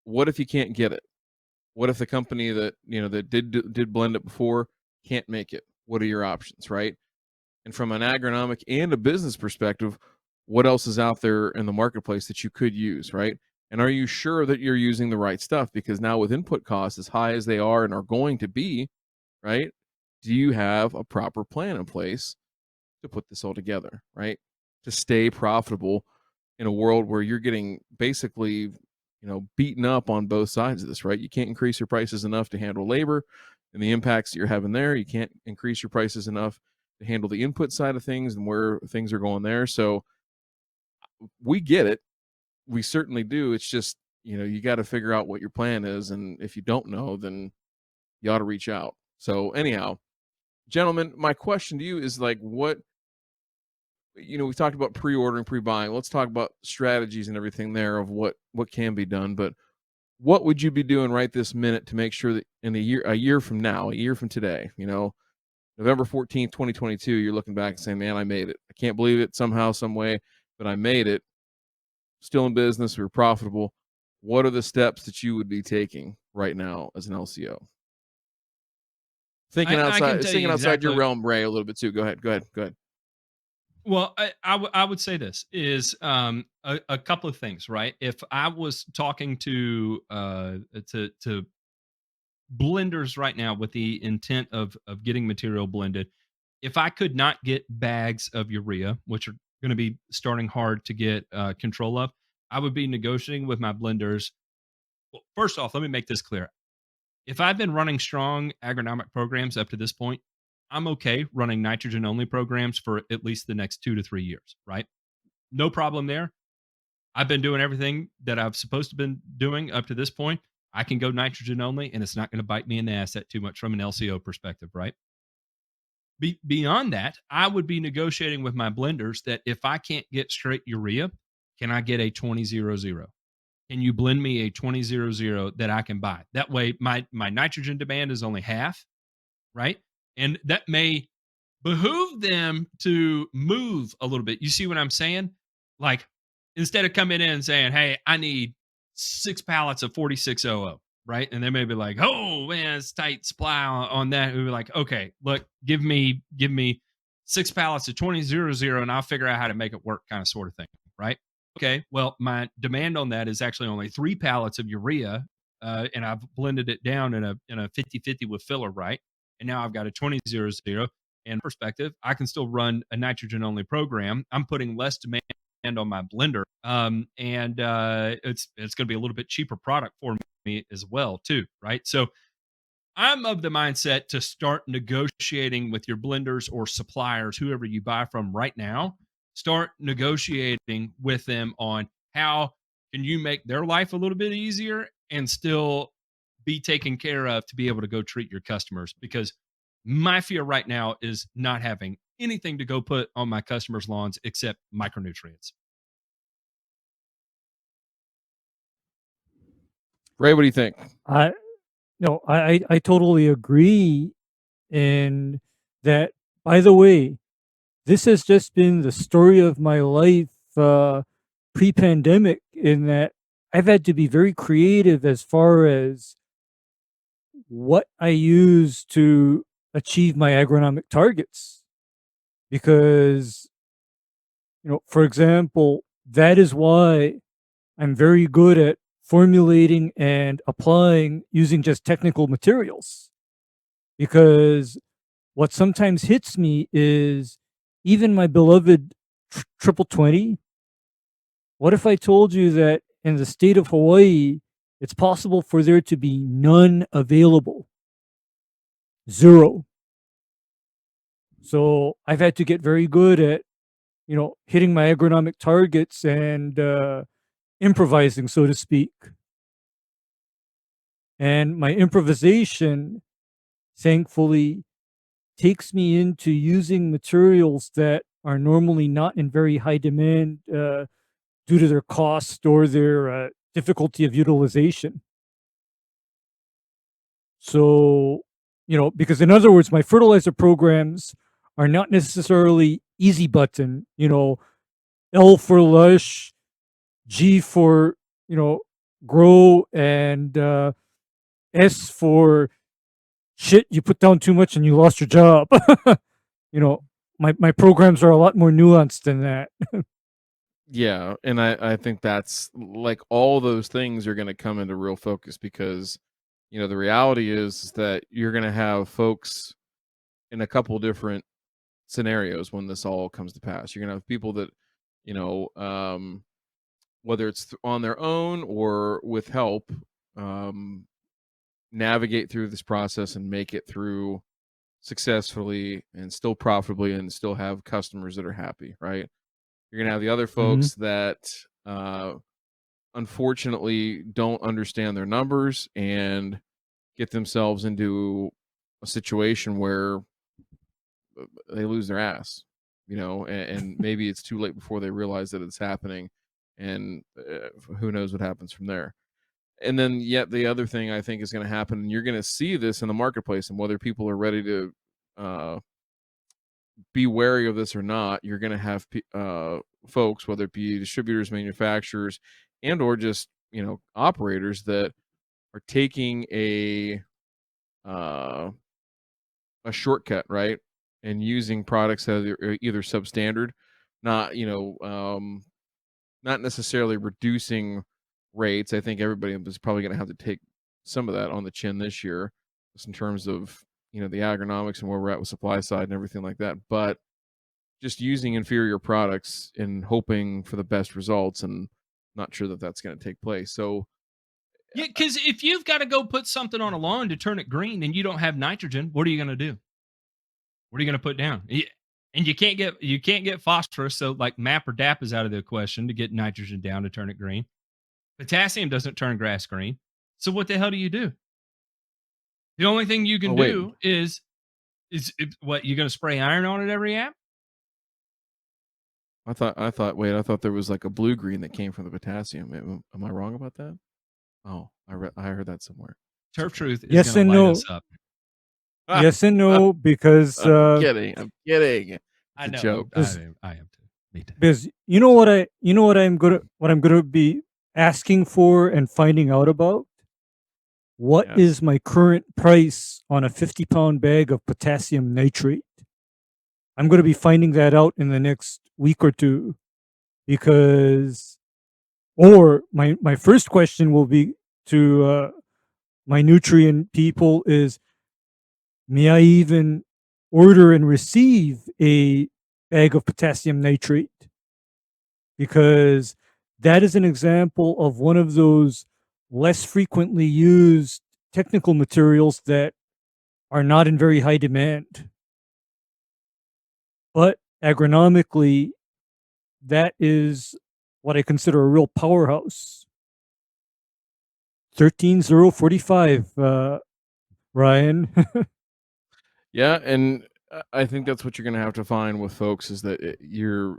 S2: What if you can't get it? What if the company that, that did blend it before can't make it? What are your options, right? And from an agronomic and a business perspective, what else is out there in the marketplace that you could use, right? And are you sure that you're using the right stuff? Because now with input costs as high as they are and are going to be, right? Do you have a proper plan in place to put this all together, right? To stay profitable in a world where you're getting basically, beaten up on both sides of this, right? You can't increase your prices enough to handle labor and the impacts that you're having there. You can't increase your prices enough to handle the input side of things and where things are going there. So we get it. We certainly do. It's just, you got to figure out what your plan is. And if you don't know, then you ought to reach out. So anyhow, gentlemen, my question to you is like, we talked about pre-ordering, pre-buying. Let's talk about strategies and everything there of what can be done. But what would you be doing right this minute to make sure that in a year from now, a year from today, November 14th, 2022, you're looking back and saying, man, I made it. I can't believe it somehow, some way, but I made it. Still in business, we're profitable. What are the steps that you would be taking right now as an LCO?
S1: I can tell
S2: Thinking
S1: you
S2: outside your
S1: exactly.
S2: realm, Ray, a little bit too. Go ahead.
S1: Well, I would say this is a couple of things, right? If I was talking to blenders right now with the intent of getting material blended, if I could not get bags of urea, which are going to be starting hard to get control of, I would be negotiating with my blenders. Well, first off, let me make this clear. If I've been running strong agronomic programs up to this point, I'm okay running nitrogen only programs for at least the next 2 to 3 years, right? No problem there. I've been doing everything that I've supposed to been doing up to this point. I can go nitrogen only, and it's not going to bite me in the ass that too much from an LCO perspective, right? Beyond that, I would be negotiating with my blenders that if I can't get straight urea, can I get a 20-0-0? Can you blend me a 20-0-0 that I can buy? That way, my nitrogen demand is only half, right? And that may behoove them to move a little bit. You see what I'm saying? Like, instead of coming in and saying, "Hey, I need 6 pallets of 4600," right? And they may be like, "Oh man, it's tight supply on that." We'd be like, "Okay, look, give me 6 pallets of 20-0-0 and I'll figure out how to make it work," kind of sort of thing, right? Okay, well, my demand on that is actually only 3 pallets of urea, and I've blended it down in a 50-50 with filler, right? And now I've got a 20-0-0. And perspective, I can still run a nitrogen only program. I'm putting less demand on my blender, and it's going to be a little bit cheaper product for me as well, too, right? So I'm of the mindset to start negotiating with your blenders or suppliers, whoever you buy from right now. Start negotiating with them on how can you make their life a little bit easier and still be taken care of to be able to go treat your customers. Because my fear right now is not having anything to go put on my customers' lawns except micronutrients.
S2: Ray, what do you think?
S3: I no, I totally agree in that. By the way, this has just been the story of my life pre-pandemic, in that I've had to be very creative as far as what I use to achieve my agronomic targets. Because, for example, that is why I'm very good at formulating and applying using just technical materials. Because what sometimes hits me is even my beloved triple 20. What if I told you that in the state of Hawaii, it's possible for there to be none available? Zero. So I've had to get very good at, hitting my agronomic targets and improvising, so to speak. And my improvisation, thankfully, takes me into using materials that are normally not in very high demand due to their cost or their difficulty of utilization. So, because in other words, my fertilizer programs are not necessarily easy button, L for lush, G for, grow, and S for shit, you put down too much and you lost your job. My programs are a lot more nuanced than that.
S2: Yeah, and I think that's like all those things are going to come into real focus because the reality is that you're going to have folks in a couple different scenarios when this all comes to pass. You're going to have people that whether it's on their own or with help, navigate through this process and make it through successfully and still profitably and still have customers that are happy, right? You're going to have the other folks that unfortunately don't understand their numbers and get themselves into a situation where they lose their ass, and maybe it's too late before they realize that it's happening, and who knows what happens from there. And then yet the other thing I think is going to happen, and you're going to see this in the marketplace, and whether people are ready to be wary of this or not, you're going to have folks, whether it be distributors, manufacturers, and or just operators that are taking a shortcut, right, and using products that are either substandard, not not necessarily reducing rates. I think everybody is probably going to have to take some of that on the chin this year, just in terms of the agronomics and where we're at with supply side and everything like that. But just using inferior products and hoping for the best results, and not sure that that's going to take place. So
S1: yeah, because if you've got to go put something on a lawn to turn it green and you don't have nitrogen, what are you going to do? What are you going to put down? And you can't get phosphorus, so like MAP or DAP is out of the question to get nitrogen down to turn it green. Potassium doesn't turn grass green. So what the hell do you do? The only thing you can
S2: wait.
S1: do is what, you going to spray iron on it every app?
S2: I thought there was like a blue green that came from the potassium. Am I wrong about that? Oh, I heard that somewhere.
S1: Turf Truth is
S3: Yes
S1: going
S3: and
S1: to light
S3: no.
S1: us up.
S3: Yes and no, because
S2: I'm kidding. It's
S1: I
S2: a
S1: know.
S2: joke.
S1: I am too. Me too.
S3: because what I'm gonna be asking for and finding out about. What
S2: Yes.
S3: is my current price on a 50-pound bag of potassium nitrate? I'm going to be finding that out in the next week or two, because, or my first question will be to my nutrient people is, may I even order and receive a bag of potassium nitrate? Because that is an example of one of those less frequently used technical materials that are not in very high demand. But agronomically, that is what I consider a real powerhouse. 13045, Ryan.
S2: Yeah, and I think that's what you're going to have to find with folks is that you're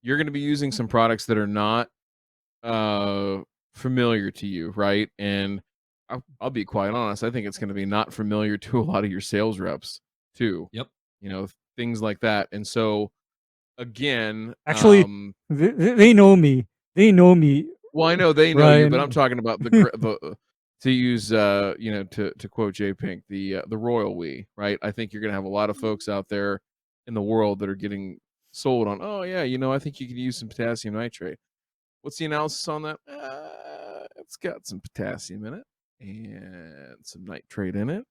S2: going to be using some products that are not familiar to you, right? And I'll be quite honest, I think it's going to be not familiar to a lot of your sales reps too.
S1: Yep.
S2: Things like that. And so again,
S3: Actually, they know me. They know me.
S2: well, I know they know you, but
S3: Ryan.
S2: I'm talking about the to use to quote J Pink, the royal we, right? I think you're going to have a lot of folks out there in the world that are getting sold on, oh yeah, I think you could use some potassium nitrate. What's the analysis on that? It's got some potassium in it and some nitrate in it,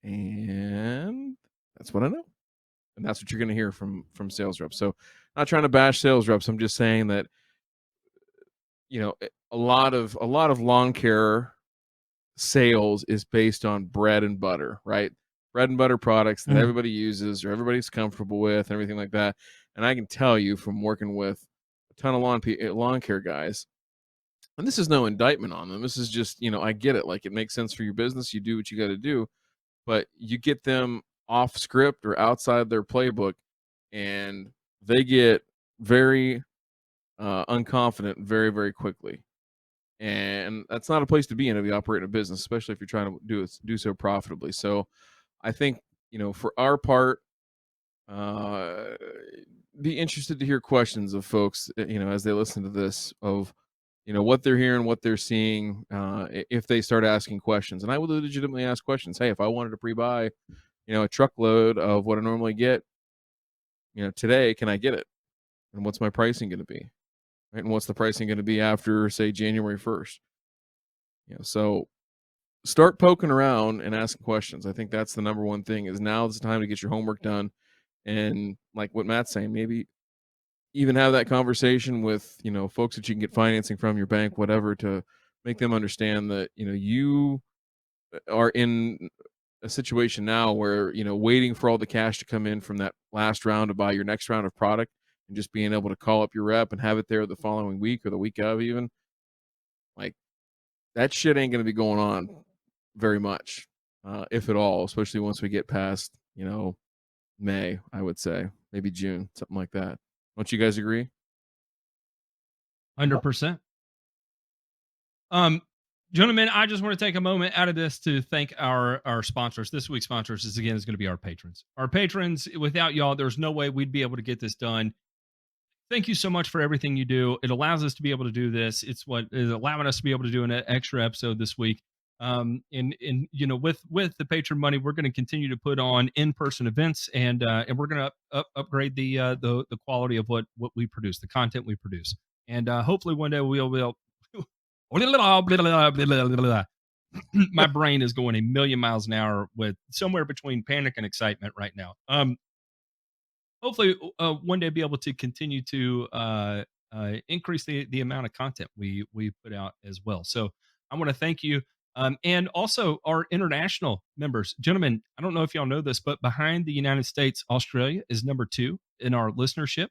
S2: and that's what I know. And that's what you're going to hear from sales reps. So, not trying to bash sales reps. I'm just saying that a lot of lawn care sales is based on bread and butter, right? Bread and butter products that everybody uses or everybody's comfortable with, and everything like that. And I can tell you from working with a ton of lawn care guys, and this is no indictment on them. This is just, I get it. Like, it makes sense for your business. You do what you got to do, but you get them off script or outside their playbook, and they get very unconfident very, very quickly. And that's not a place to be in if you operate in a business, especially if you're trying to do so profitably. So I think, for our part, be interested to hear questions of folks, as they listen to this, of what they're hearing, what they're seeing, if they start asking questions. And I would legitimately ask questions. Hey, if I wanted to pre-buy a truckload of what I normally get today, can I get it? And what's my pricing going to be? Right? And what's the pricing going to be after, say, January 1st? So start poking around and asking questions. I think that's the number one thing. Is now is the time to get your homework done. And like what Matt's saying, maybe even have that conversation with folks that you can get financing from, your bank, whatever, to make them understand that you are in a situation now where waiting for all the cash to come in from that last round to buy your next round of product, and just being able to call up your rep and have it there the following week or the week of, even, like, that shit ain't going to be going on very much, if at all, especially once we get past May, I would say maybe June, something like that. Don't you guys agree?
S1: 100%. Gentlemen, I just want to take a moment out of this to thank our sponsors. This week's sponsors is going to be our patrons. Our patrons, without y'all, there's no way we'd be able to get this done. Thank you so much for everything you do. It allows us to be able to do this. It's what is allowing us to be able to do an extra episode this week. And with the patron money, we're going to continue to put on in-person events, and we're going to upgrade the quality of what we produce, the content we produce, and hopefully one day we'll. My brain is going a million miles an hour with somewhere between panic and excitement right now. Hopefully one day be able to continue to increase the amount of content we put out as well. So I want to thank you. And also our international members. Gentlemen, I don't know if y'all know this, but behind the United States, Australia is number 2 in our listenership.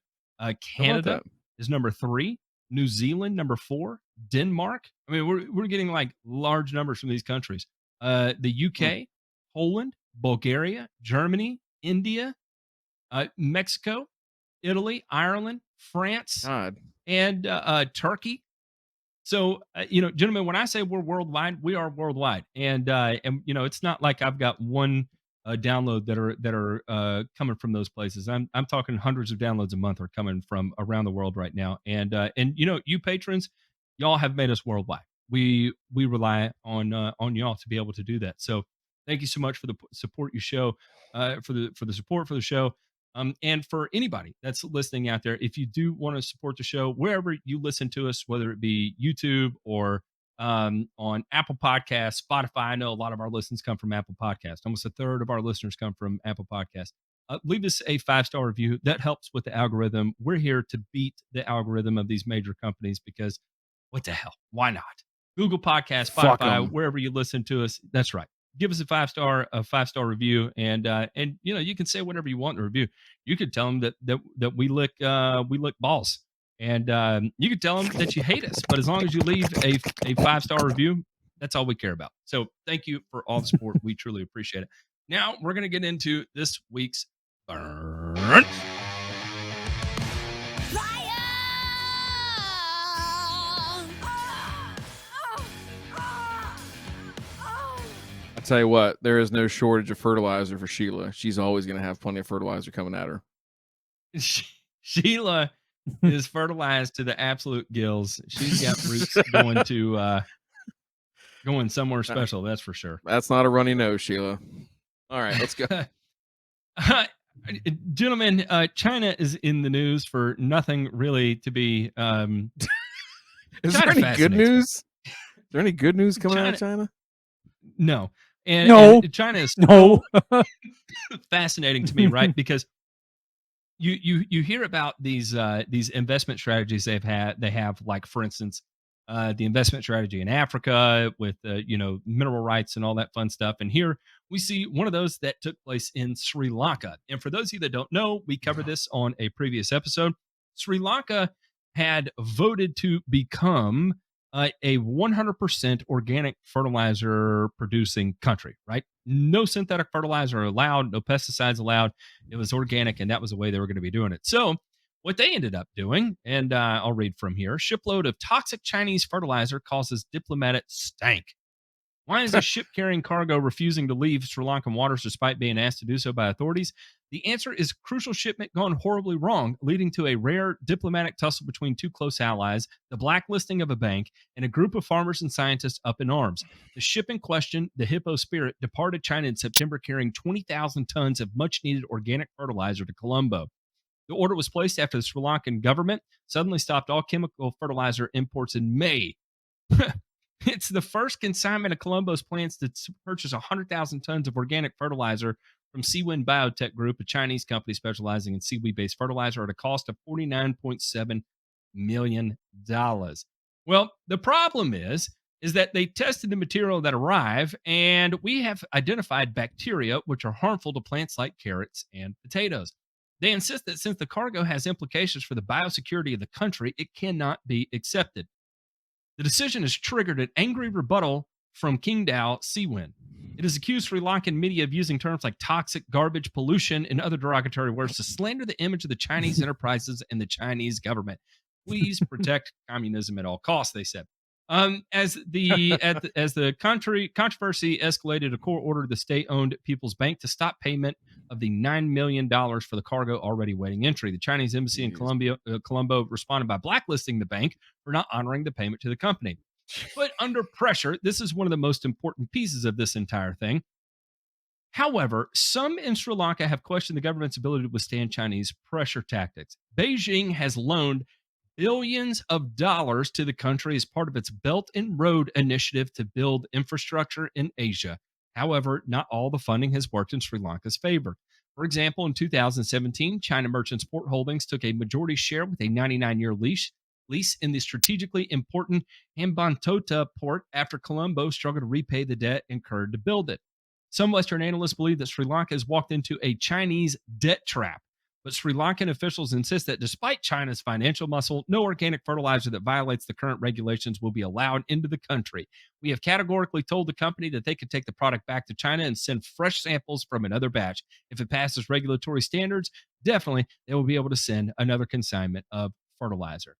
S1: Canada is number 3. New Zealand, number 4. Denmark, I mean, we're getting like large numbers from these countries. The
S2: Mm.
S1: UK, Poland, Bulgaria, Germany, India, Mexico, Italy, Ireland, France,
S2: God.
S1: and Turkey. So, gentlemen, when I say we're worldwide, we are worldwide, and it's not like I've got one download that are coming from those places. I'm talking hundreds of downloads a month are coming from around the world right now, and you patrons, y'all have made us worldwide. We rely on y'all to be able to do that. So, thank you so much for the support you show, for the support for the show. And for anybody that's listening out there, if you do want to support the show, wherever you listen to us, whether it be YouTube or on Apple Podcasts, Spotify, I know a lot of our listens come from Apple Podcasts. Almost a third of our listeners come from Apple Podcasts. Leave us a 5-star review. That helps with the algorithm. We're here to beat the algorithm of these major companies because what the hell? Why not? Google Podcasts,
S2: Fuck
S1: Spotify,
S2: 'em.
S1: wherever you listen to us. That's right. Give us a 5-star review, and you can say whatever you want in the review. You could tell them that we lick balls, and you could tell them that you hate us. But as long as you leave a 5-star review, that's all we care about. So thank you for all the support. We truly appreciate it. Now we're gonna get into this week's burn.
S2: I tell you what, there is no shortage of fertilizer for Sheila. She's always going to have plenty of fertilizer coming at her.
S1: Sheila is fertilized to the absolute gills. She's got roots going somewhere special, that's for sure.
S2: That's not a runny nose, Sheila. All right, let's go.
S1: Gentlemen, China is in the news for nothing really to be.
S2: Is there any good news? Is there any good news coming out of China?
S1: No.
S3: No.
S1: And China is
S3: No.
S1: fascinating to me, right? Because you hear about these investment strategies they have, like, for instance, the investment strategy in Africa with mineral rights and all that fun stuff. And here we see one of those that took place in Sri Lanka. And for those of you that don't know, we covered this on a previous episode. Sri Lanka had voted to become a 100% organic fertilizer producing country, right? No synthetic fertilizer allowed, no pesticides allowed. It was organic, and that was the way they were going to be doing it. So what they ended up doing, and I'll read from here: shipload of toxic Chinese fertilizer causes diplomatic stank. Why is a ship carrying cargo refusing to leave Sri Lankan waters despite being asked to do so by authorities? The answer is crucial shipment gone horribly wrong, leading to a rare diplomatic tussle between two close allies, the blacklisting of a bank, and a group of farmers and scientists up in arms. The ship in question, the Hippo Spirit, departed China in September carrying 20,000 tons of much-needed organic fertilizer to Colombo. The order was placed after the Sri Lankan government suddenly stopped all chemical fertilizer imports in May. It's the first consignment of Colombo's plans to purchase 100,000 tons of organic fertilizer from Seawind Biotech Group, a Chinese company specializing in seaweed-based fertilizer, at a cost of $49.7 million. Well, the problem is that they tested the material that arrived, and we have identified bacteria which are harmful to plants like carrots and potatoes. They insist that since the cargo has implications for the biosecurity of the country, it cannot be accepted. The decision has triggered an angry rebuttal from Qingdao Seawind. It has accused Sri Lankan media of using terms like toxic, garbage, pollution, and other derogatory words to slander the image of the Chinese enterprises and the Chinese government. Please protect communism at all costs, they said. As the controversy escalated, a court ordered the state-owned People's Bank to stop payment of the $9 million for the cargo already waiting entry. The Chinese embassy in Colombo responded by blacklisting the bank for not honoring the payment to the company. But under pressure, this is one of the most important pieces of this entire thing. However, some in Sri Lanka have questioned the government's ability to withstand Chinese pressure tactics. Beijing has loaned billions of dollars to the country as part of its Belt and Road initiative to build infrastructure in Asia. However, not all the funding has worked in Sri Lanka's favor. For example, in 2017, China Merchants Port Holdings took a majority share with a 99-year lease in the strategically important Hambantota port after Colombo struggled to repay the debt incurred to build it. Some Western analysts believe that Sri Lanka has walked into a Chinese debt trap. But Sri Lankan officials insist that despite China's financial muscle, no organic fertilizer that violates the current regulations will be allowed into the country. We have categorically told the company that they could take the product back to China and send fresh samples from another batch. If it passes regulatory standards, definitely they will be able to send another consignment of fertilizer.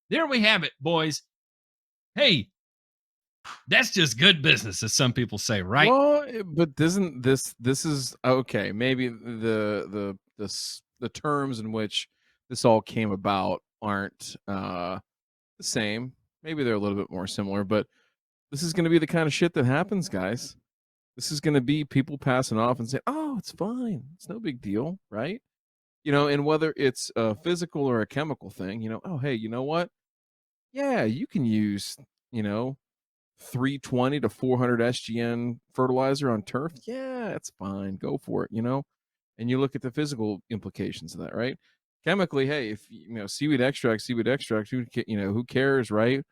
S1: There we have it, boys. Hey, that's just good business, as some people say, right?
S2: Well, but isn't this is okay? Maybe the terms in which this all came about aren't the same. Maybe they're a little bit more similar, but this is going to be the kind of shit that happens, guys. This is going to be people passing off and saying, "Oh, it's fine. It's no big deal," right? And whether it's a physical or a chemical thing, oh, hey, you know what? Yeah, you can use, 320 to 400 SGN fertilizer on turf. Yeah, it's fine. Go for it. And you look at the physical implications of that, right? Chemically, hey, if seaweed extract, who cares, right?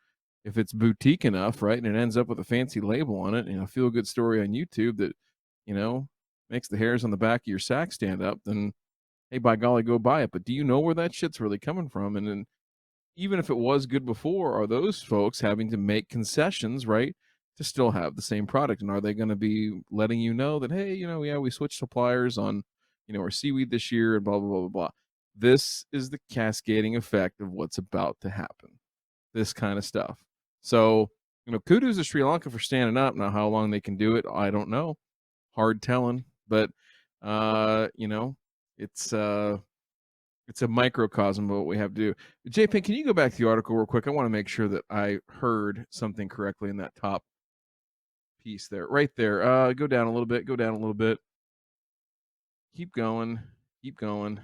S2: If it's boutique enough, right, and it ends up with a fancy label on it, and a feel good story on YouTube that, makes the hairs on the back of your sack stand up, then hey, by golly, go buy it. But do you know where that shit's really coming from? And then even if it was good before, are those folks having to make concessions, right, to still have the same product? And are they going to be letting you know that, hey, yeah, we switched suppliers on, our seaweed this year and blah, blah, blah, blah, blah. This is the cascading effect of what's about to happen. This kind of stuff. So, kudos to Sri Lanka for standing up. Now, how long they can do it, I don't know. Hard telling. But, it's a microcosm of what we have to do. JP, can you go back to the article real quick? I want to make sure that I heard something correctly in that top piece there. Right there. Go down a little bit. Go down a little bit. Keep going. Keep going.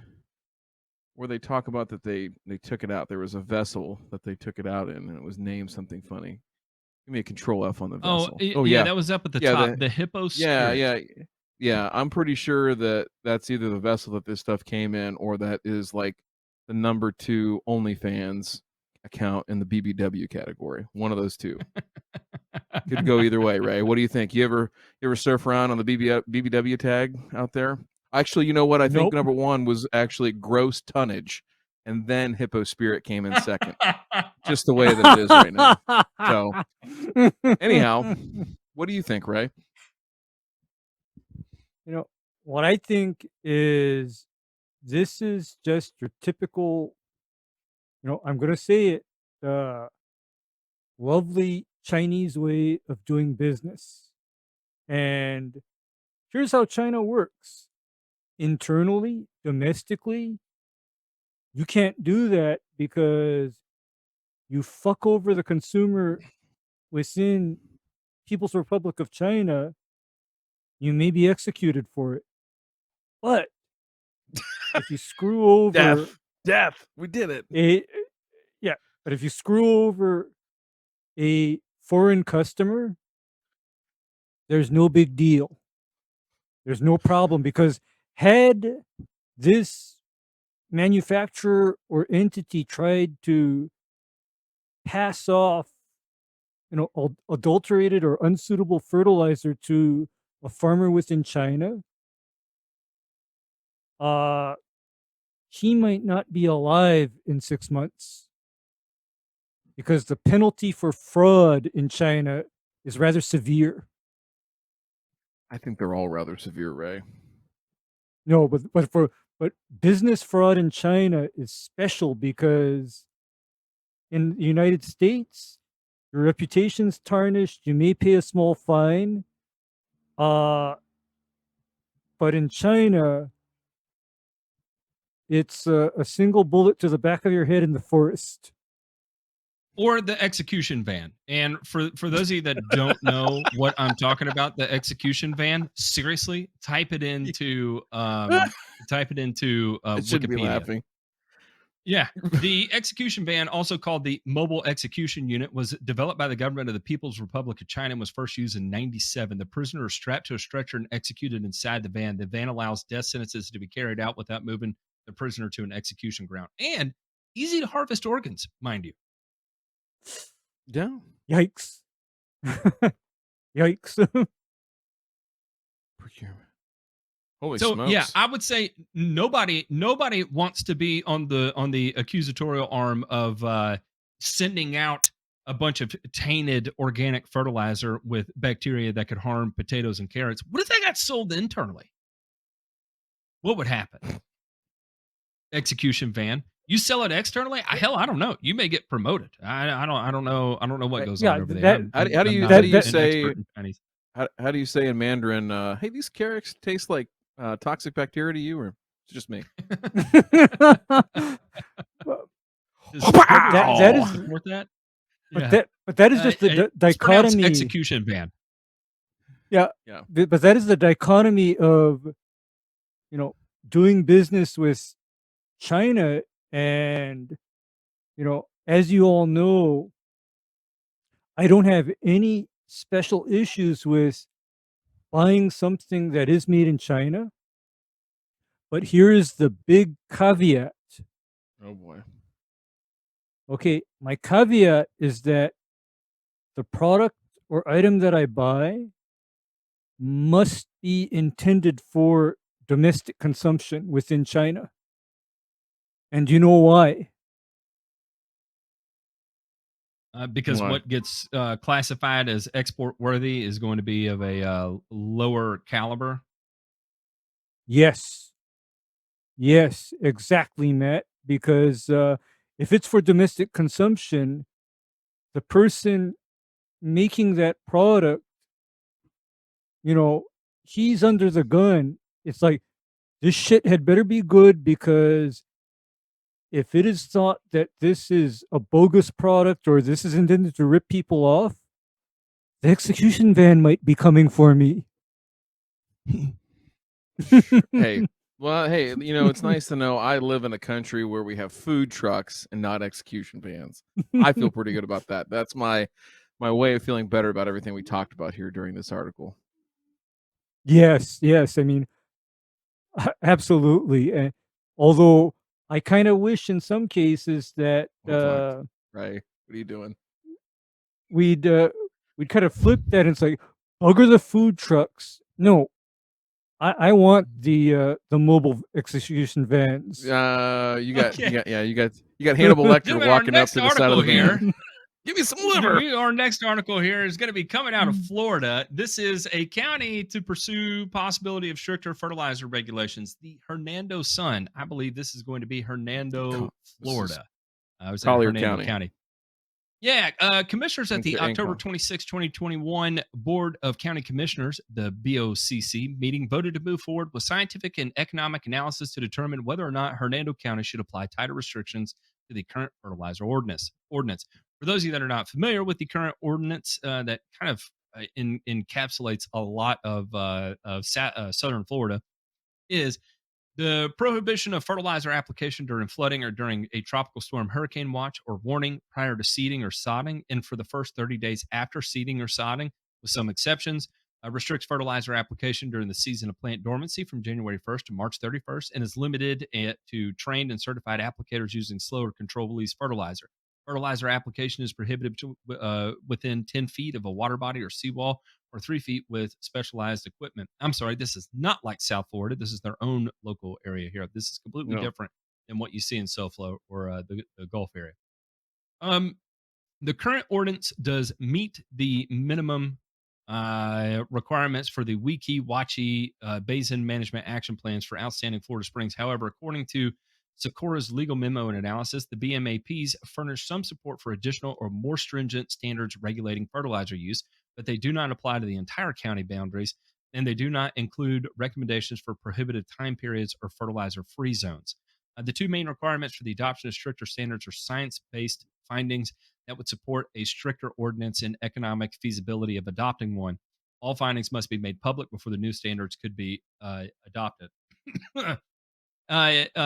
S2: Where they talk about that they took it out. There was a vessel that they took it out in, and it was named something funny. Give me a control F on the vessel.
S1: Oh, yeah, that was up at the top. The Hippo Spirit.
S2: Yeah, I'm pretty sure that that's either the vessel that this stuff came in, or that is like the number 2 OnlyFans account in the BBW category. One of those two. Could go either way, Ray. What do you think? You ever surf around on the BBW tag out there? Actually, you know what? I think number 1 was actually gross tonnage, and then Hippo Spirit came in second. Just the way that it is right now. So, anyhow, what do you think, Ray?
S3: What I think is this is just your typical, I'm going to say it, lovely Chinese way of doing business. And here's how China works. Internally, domestically, you can't do that because you fuck over the consumer within People's Republic of China, you may be executed for it. But if you screw over
S2: death, we did it.
S3: But if you screw over a foreign customer, there's no big deal. There's no problem, because had this manufacturer or entity tried to pass off, adulterated or unsuitable fertilizer to a farmer within China, he might not be alive in 6 months, because the penalty for fraud in China is rather severe.
S2: I think they're all rather severe, Ray.
S3: No, but business fraud in China is special, because in the United States, your reputation's tarnished. You may pay a small fine. But in China, it's a single bullet to the back of your head in the forest.
S1: Or the execution van. And for those of you that don't know what I'm talking about, the execution van, seriously, type it into
S2: I shouldn't be
S1: Wikipedia.
S2: laughing.
S1: Yeah. The execution van, also called the Mobile Execution Unit, was developed by the government of the People's Republic of China and was first used in 1997. The prisoner is strapped to a stretcher and executed inside the van. The van allows death sentences to be carried out without moving the prisoner to an execution ground. And easy to harvest organs, mind you.
S2: Yeah.
S3: Yikes. Yikes.
S2: Procurement. Holy
S1: So yeah,
S2: smokes!
S1: I would say nobody wants to be on the accusatorial arm of sending out a bunch of tainted organic fertilizer with bacteria that could harm potatoes and carrots. What if they got sold internally? What would happen? Execution van. You sell it externally? Hell, I don't know. You may get promoted. I don't know. I don't know what goes
S3: Yeah,
S1: on over there.
S3: that
S2: How do
S1: I'm
S2: you
S1: not
S2: how do you
S1: an
S2: say
S1: expert in Chinese.
S2: how do you say in Mandarin? Hey, these carrots taste like toxic bacteria to you, or it's just me?
S3: Well, that
S1: Does
S3: is,
S1: support that?
S3: but
S1: Yeah.
S3: that is just the
S1: It's pronounced
S3: dichotomy.
S1: execution van.
S3: Yeah,
S2: Yeah.
S3: but that is the dichotomy of doing business with China, and as you all know, I don't have any special issues with buying something that is made in China. But here is the big caveat.
S2: Oh boy.
S3: Okay, my caveat is that the product or item that I buy must be intended for domestic consumption within China. And you know why?
S1: Because
S2: Why?
S1: what gets classified as export worthy is going to be of a lower caliber.
S3: Yes. Yes, exactly, Matt. Because if it's for domestic consumption, the person making that product, he's under the gun. It's like, this shit had better be good, because if it is thought that this is a bogus product or this is intended to rip people off, the execution van might be coming for me.
S2: Hey, well, hey, it's nice to know I live in a country where we have food trucks and not execution vans. I feel pretty good about that. That's my way of feeling better about everything we talked about here during this article.
S3: Yes, yes. I mean, absolutely. Although I kind of wish in some cases that
S2: Well, fuck, right? What are you doing?
S3: we'd we'd kind of flip that, and it's like, bugger the food trucks. No, I want the mobile execution vans.
S2: You got
S1: Okay.
S2: you got Hannibal Lecter
S1: Gentlemen, our
S2: walking up
S1: next
S2: to the side of
S1: article
S2: the van.
S1: here.
S2: Give me some liver.
S1: Our next article here is going to be coming out of Florida. This is a county to pursue possibility of stricter fertilizer regulations. The Hernando Sun. I believe this is going to be Hernando, Florida. I was at
S2: Collier
S1: Hernando
S2: County.
S1: County. Yeah, commissioners at the
S2: And
S1: October
S2: Co.
S1: 26, 2021 Board of County Commissioners, the BOCC, meeting voted to move forward with scientific and economic analysis to determine whether or not Hernando County should apply tighter restrictions to the current fertilizer ordinance. For those of you that are not familiar with the current ordinance, that kind of encapsulates a lot of southern Florida, is the prohibition of fertilizer application during flooding or during a tropical storm hurricane watch or warning prior to seeding or sodding, and for the first 30 days after seeding or sodding, with some exceptions. Restricts fertilizer application during the season of plant dormancy from January 1st to March 31st, and is limited to trained and certified applicators using slow or controlled release fertilizer. Fertilizer application is prohibited within 10 feet of a water body or seawall, or 3 feet with specialized equipment. I'm sorry, this is not like South Florida. This is their own local area here. This is completely different than what you see in SoFlo or the Gulf area. The current ordinance does meet the minimum requirements for the Weeki-Wachi Basin Management Action Plans for outstanding Florida springs. However, according to Socorro's legal memo and analysis, the BMAPs furnish some support for additional or more stringent standards regulating fertilizer use, but they do not apply to the entire county boundaries, and they do not include recommendations for prohibited time periods or fertilizer-free zones. The two main requirements for the adoption of stricter standards are science-based findings that would support a stricter ordinance and economic feasibility of adopting one. All findings must be made public before the new standards could be adopted.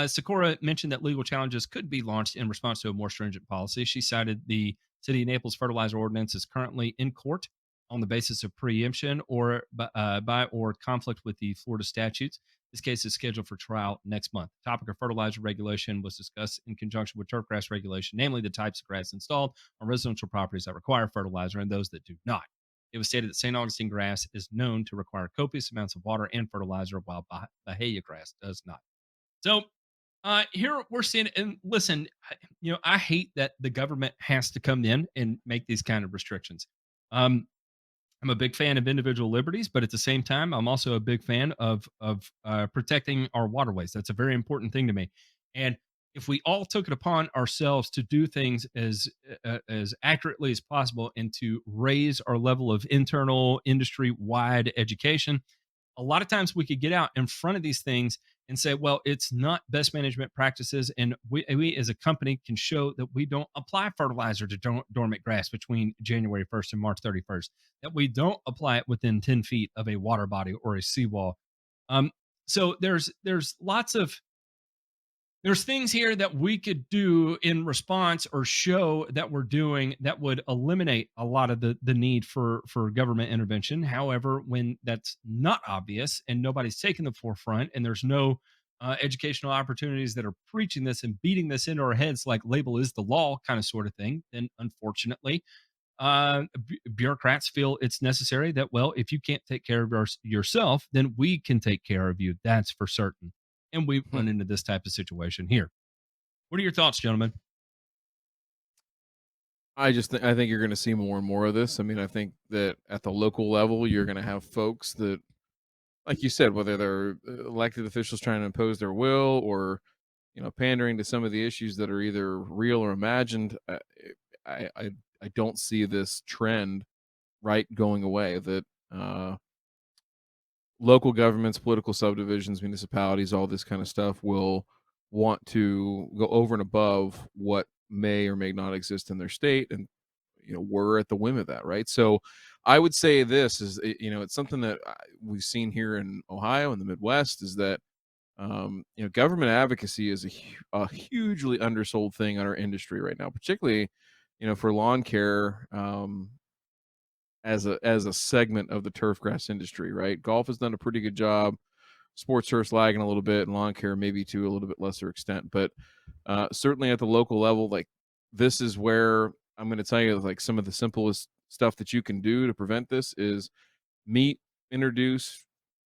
S1: Socorro mentioned that legal challenges could be launched in response to a more stringent policy. She cited the City of Naples fertilizer ordinance is currently in court on the basis of preemption or by or conflict with the Florida statutes. This case is scheduled for trial next month. The topic of fertilizer regulation was discussed in conjunction with turfgrass regulation, namely the types of grass installed on residential properties that require fertilizer and those that do not. it was stated that St. Augustine grass is known to require copious amounts of water and fertilizer, while Bahia grass does not. So here we're seeing, and listen, I hate that the government has to come in and make these kind of restrictions. Um, I'm a big fan of individual liberties, but at the same time, I'm also a big fan of protecting our waterways. That's a very important thing to me. And if we all took it upon ourselves to do things as accurately as possible and to raise our level of internal industry wide education, a lot of times we could get out in front of these things and say, well, it's not best management practices. And we as a company can show that we don't apply fertilizer to dormant grass between January 1st and March 31st, that we don't apply it within 10 feet of a water body or a seawall. So there's lots of there's things here that we could do in response or show that we're doing that would eliminate a lot of the need for government intervention. However, when that's not obvious and nobody's taking the forefront and there's no educational opportunities that are preaching this and beating this into our heads like label is the law kind of sort of thing, then unfortunately bureaucrats feel it's necessary that, well, if you can't take care of yourself, then we can take care of you. That's for certain. And we run into this type of situation here. What are your thoughts, gentlemen?
S2: I think you're going to see more and more of this. I mean, I think that at the local level, you're going to have folks that, like you said, whether they're elected officials trying to impose their will or, pandering to some of the issues that are either real or imagined. I don't see this trend going away. That local governments, political subdivisions, municipalities, all this kind of stuff will want to go over and above what may or may not exist in their state, and we're at the whim of that, right? So I would say this is, it's something that we've seen here in Ohio and the Midwest, is that government advocacy is a hugely undersold thing in our industry right now, particularly for lawn care, as a segment of the turfgrass industry, right? Golf has done a pretty good job. Sports turf's lagging a little bit, and lawn care maybe to a little bit lesser extent. But certainly at the local level, like, this is where I'm going to tell you, like, some of the simplest stuff that you can do to prevent this is meet, introduce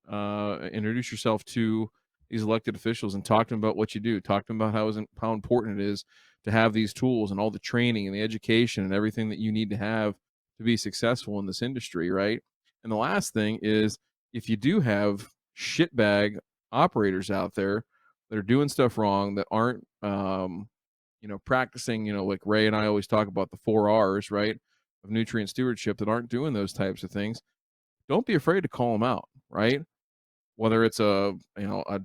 S2: yourself to these elected officials and talk to them about what you do. Talk to them about how important it is to have these tools and all the training and the education and everything that you need to have to be successful in this industry, right? And the last thing is, if you do have shitbag operators out there that are doing stuff wrong, that aren't practicing, like Ray and I always talk about, the 4 R's, right, of nutrient stewardship, that aren't doing those types of things, don't be afraid to call them out, right? Whether it's a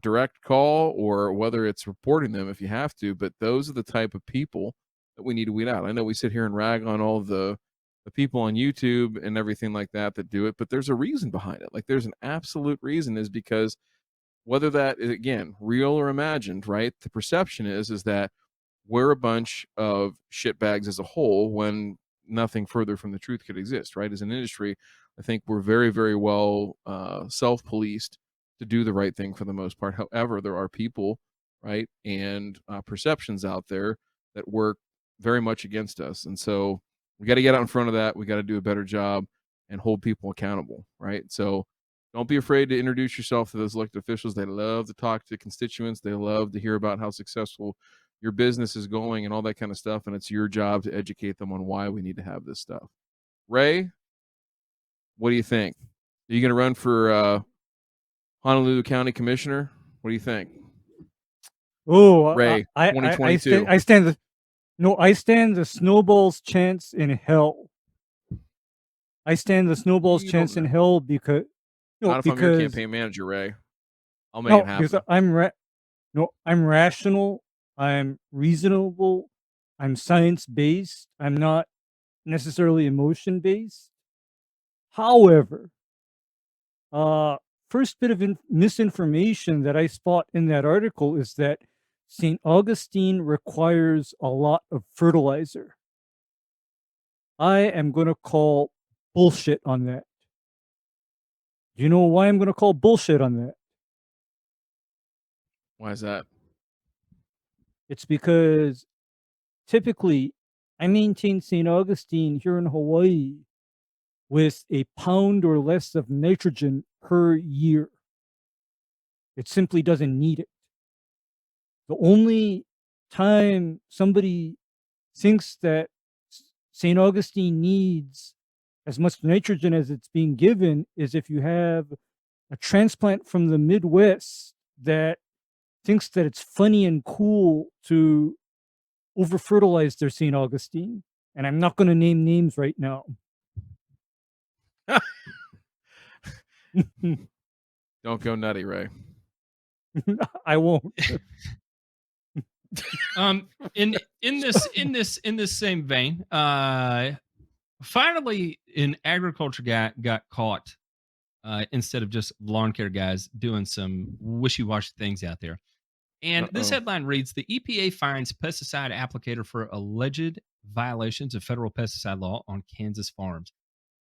S2: direct call or whether it's reporting them if you have to. But those are the type of people that we need to weed out. I know we sit here and rag on all the people on YouTube and everything like that do it, but there's a reason behind it. Like, there's an absolute reason, is because whether that is, again, real or imagined, right? The perception is that we're a bunch of shitbags as a whole, when nothing further from the truth could exist, right? As an industry, I think we're very, very well self-policed to do the right thing for the most part. However, there are people, right, and perceptions out there that work very much against us. And so we got to get out in front of that. We got to do a better job and hold people accountable, right? So don't be afraid to introduce yourself to those elected officials. They love to talk to constituents. They love to hear about how successful your business is going and all that kind of stuff. And it's your job to educate them on why we need to have this stuff. Ray, what do you think? Are you going to run for Honolulu County Commissioner? What do you think?
S3: Oh,
S2: Ray, 2022.
S3: I stand the snowball's chance in hell. I stand the snowball's chance in hell because
S2: not if I'm your campaign manager, Ray. I'll make it happen.
S3: Because I'm rational. I'm reasonable. I'm science-based. I'm not necessarily emotion-based. However, first bit of misinformation that I spot in that article is that St. Augustine requires a lot of fertilizer. I am going to call bullshit on that. Do you know why I'm going to call bullshit on that?
S2: Why is that?
S3: It's because typically I maintain St. Augustine here in Hawaii with a pound or less of nitrogen per year. It simply doesn't need it. The only time somebody thinks that St. Augustine needs as much nitrogen as it's being given is if you have a transplant from the Midwest that thinks that it's funny and cool to over fertilize their St. Augustine. And I'm not going to name names right now.
S2: Don't go nutty, Ray.
S3: I won't.
S1: In this same vein, finally an agriculture guy got caught instead of just lawn care guys doing some wishy-washy things out there. And this headline reads, the EPA fines pesticide applicator for alleged violations of federal pesticide law on Kansas farms.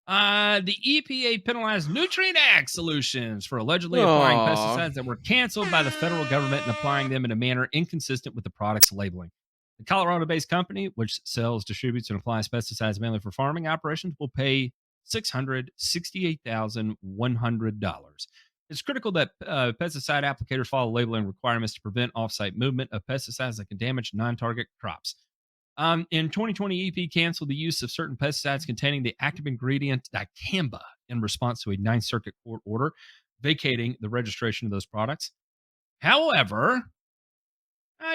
S1: The EPA penalized Nutrient Ag Solutions for allegedly applying pesticides that were canceled by the federal government and applying them in a manner inconsistent with the product's labeling. The Colorado-based company, which sells, distributes, and applies pesticides mainly for farming operations, will pay $668,100. It's critical that pesticide applicators follow labeling requirements to prevent off-site movement of pesticides that can damage non-target crops. In 2020, EP canceled the use of certain pesticides containing the active ingredient dicamba in response to a Ninth Circuit court order vacating the registration of those products. However,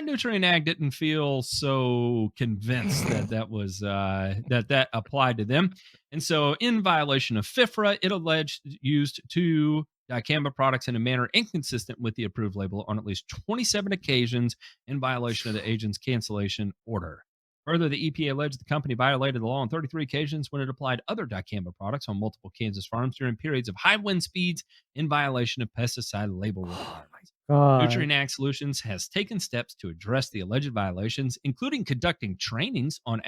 S1: Nutrient Ag didn't feel so convinced that that was that applied to them, and so in violation of FIFRA, it alleged used two dicamba products in a manner inconsistent with the approved label on at least 27 occasions in violation of the agent's cancellation order. Further, the EPA alleged the company violated the law on 33 occasions when it applied other dicamba products on multiple Kansas farms during periods of high wind speeds in violation of pesticide label requirements. Nutrient Ag Solutions has taken steps to address the alleged violations, including conducting trainings on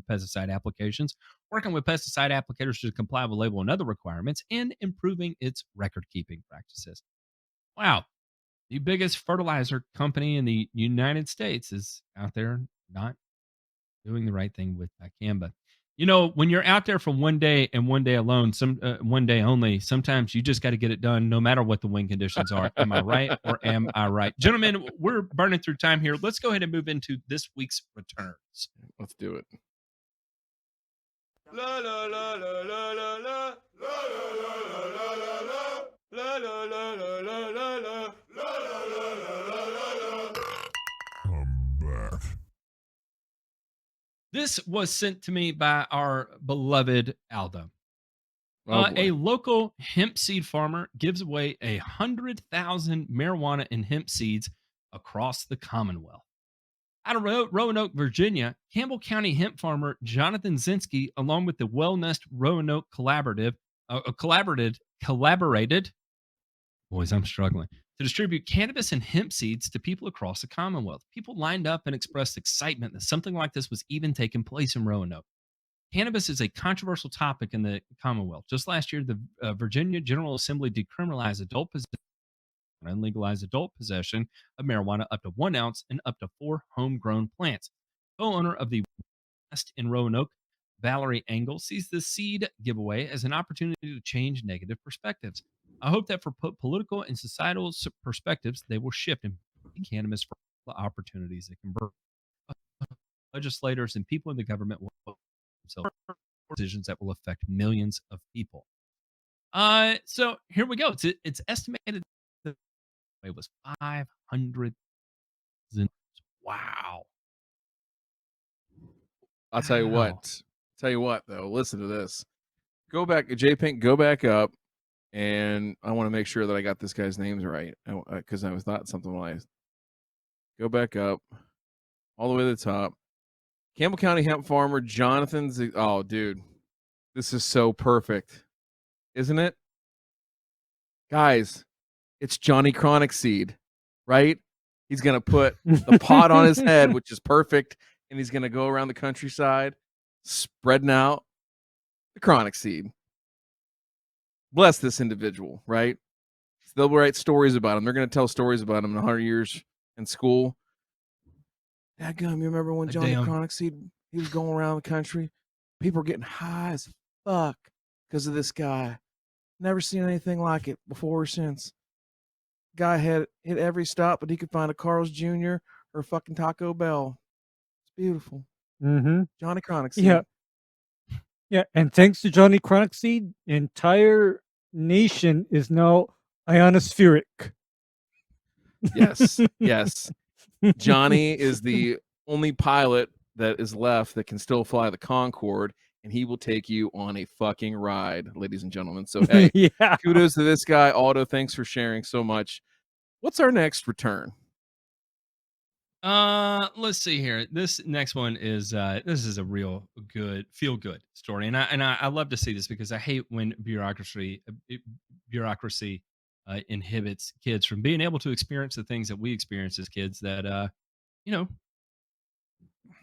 S1: pesticide applications, working with pesticide applicators to comply with label and other requirements, and improving its record-keeping practices. Wow. The biggest fertilizer company in the United States is out there not doing the right thing with dicamba. You know, when you're out there for one day and one day alone, one day only, sometimes you just got to get it done no matter what the wind conditions are. Am I right or am I right? Gentlemen, we're burning through time here. Let's go ahead and move into this week's returns.
S2: Let's do it.
S5: La la la la la la la la la la la la la la la la.
S4: I'm back.
S1: This was sent to me by our beloved Aldo.
S2: Oh,
S1: A local hemp seed farmer gives away 100,000 marijuana and hemp seeds across the Commonwealth. Out of Roanoke, Virginia, Campbell County hemp farmer Jonathan Zinsky, along with the Wellnest Roanoke collaborated, boys, I'm struggling, to distribute cannabis and hemp seeds to people across the Commonwealth. People lined up and expressed excitement that something like this was even taking place in Roanoke. Cannabis is a controversial topic in the Commonwealth. Just last year, the Virginia General Assembly decriminalized adult possession and legalized adult possession of marijuana up to 1 ounce and up to 4 homegrown plants. Co-owner of the West in Roanoke, Valerie Engel, sees the seed giveaway as an opportunity to change negative perspectives. I hope that for political and societal perspectives, they will shift and cannabis for the opportunities it can bring. Legislators and people in the government will themselves decisions that will affect millions of people. So here we go. It's estimated that it was 500. Wow.
S2: I'll tell you what. Though. Listen to this. Go back, J-Pink, go back up. And I want to make sure that I got this guy's names right because I thought something like go back up all the way to the top. Campbell County hemp farmer Jonathan. Oh, dude, this is so perfect, isn't it? Guys, it's Johnny Chronic seed, right? He's going to put the pot on his head, which is perfect. And he's going to go around the countryside spreading out the chronic seed. Bless this individual, right? They'll write stories about him. They're going to tell stories about him in 100 years in school. Dadgum, you remember when Johnny Chronic Seed, he was going around the country? People were getting high as fuck. because of this guy. Never seen anything like it before or since. Guy had hit every stop, but he could find a Carl's Jr. or a fucking Taco Bell. It's beautiful.
S3: Mm-hmm.
S2: Johnny Chronic Seed.
S3: Yeah. Yeah. And thanks to Johnny Chronic Seed, the entire nation is now ionospheric.
S2: Yes. Yes. Johnny is the only pilot that is left that can still fly the Concorde, and he will take you on a fucking ride, ladies and gentlemen. So, hey,
S3: Yeah.
S2: kudos to this guy. Aldo, thanks for sharing so much. What's our next return?
S1: Let's see here. This next one is this is a real good feel good story, and I love to see this because I hate when bureaucracy inhibits kids from being able to experience the things that we experience as kids that you know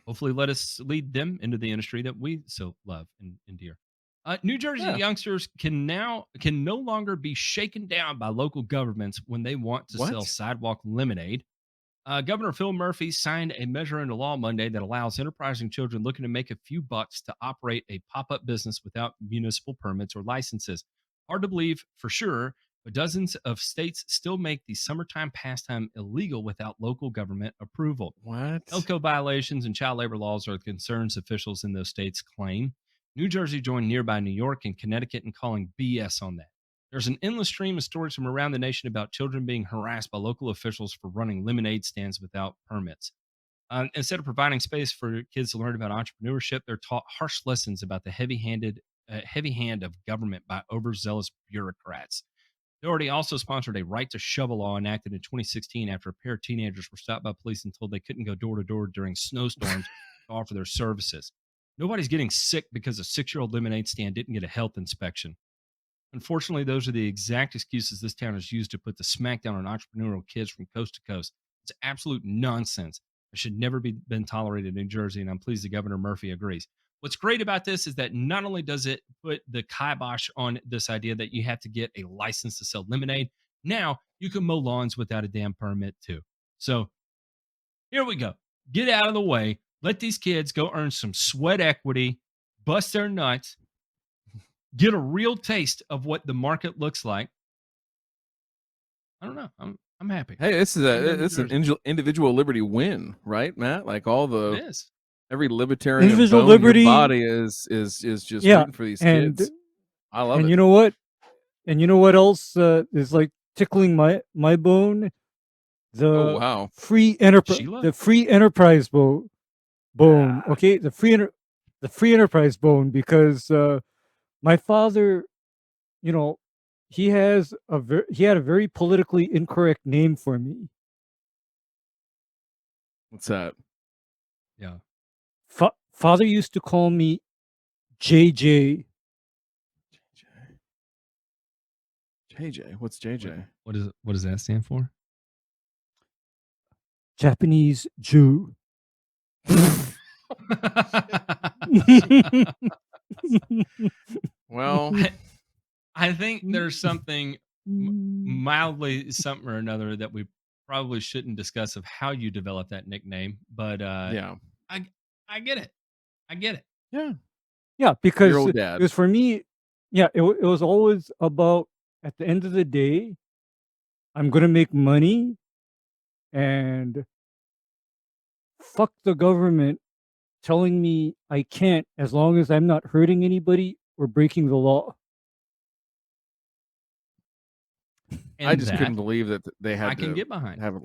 S1: hopefully let us lead them into the industry that we so love and endear. New Jersey
S2: Yeah.
S1: youngsters can no longer be shaken down by local governments when they want to sell
S2: What?
S1: sidewalk lemonade. Governor Phil Murphy signed a measure into law Monday that allows enterprising children looking to make a few bucks to operate a pop-up business without municipal permits or licenses. Hard to believe for sure, but dozens of states still make the summertime pastime illegal without local government approval.
S2: What?
S1: Health code violations and child labor laws are the concerns officials in those states claim. New Jersey joined nearby New York and Connecticut in calling BS on that. There's an endless stream of stories from around the nation about children being harassed by local officials for running lemonade stands without permits. Instead of providing space for kids to learn about entrepreneurship, they're taught harsh lessons about the heavy hand of government by overzealous bureaucrats. The authority also sponsored a right to shovel law enacted in 2016 after a pair of teenagers were stopped by police and told they couldn't go door to door during snowstorms to offer their services. Nobody's getting sick because a 6-year-old lemonade stand didn't get a health inspection. Unfortunately, those are the exact excuses this town has used to put the smackdown on entrepreneurial kids from coast to coast. It's absolute nonsense. It should never be been tolerated in New Jersey, and I'm pleased that Governor Murphy agrees. What's great about this is that not only does it put the kibosh on this idea that you have to get a license to sell lemonade, now you can mow lawns without a damn permit too. So here we go. Get out of the way. Let these kids go earn some sweat equity, bust their nuts, get a real taste of what the market looks like. I don't know. I'm happy.
S2: Hey, this is an individual liberty win, right, Matt? Like all
S1: It is.
S2: every libertarian
S3: Individual
S2: bone in your
S3: liberty-
S2: body is just rooting for these kids. I love
S3: And
S2: it.
S3: you know what? And you know what else is like tickling my bone? The
S2: Oh wow.
S3: free enterprise,
S1: Sheila?
S3: the free enterprise bone.
S2: Ah.
S3: Okay, the free enterprise bone, because my father, you know, he had a very politically incorrect name for me.
S2: What's that?
S1: Yeah.
S3: Father used to call me JJ.
S2: JJ. What's JJ?
S1: What does that stand for?
S3: Japanese Jew.
S2: Well,
S1: I think there's something mildly something or another that we probably shouldn't discuss of how you develop that nickname, but
S2: yeah.
S1: I get it. I get it.
S2: Yeah.
S3: Yeah, because
S2: Your old dad.
S3: it was for me. Yeah, it was always about, at the end of the day, I'm gonna make money, and fuck the government telling me I can't, as long as I'm not hurting anybody or breaking the law.
S1: And
S2: I just
S1: that
S2: couldn't believe that they had
S1: I can
S2: to
S1: get behind.
S2: have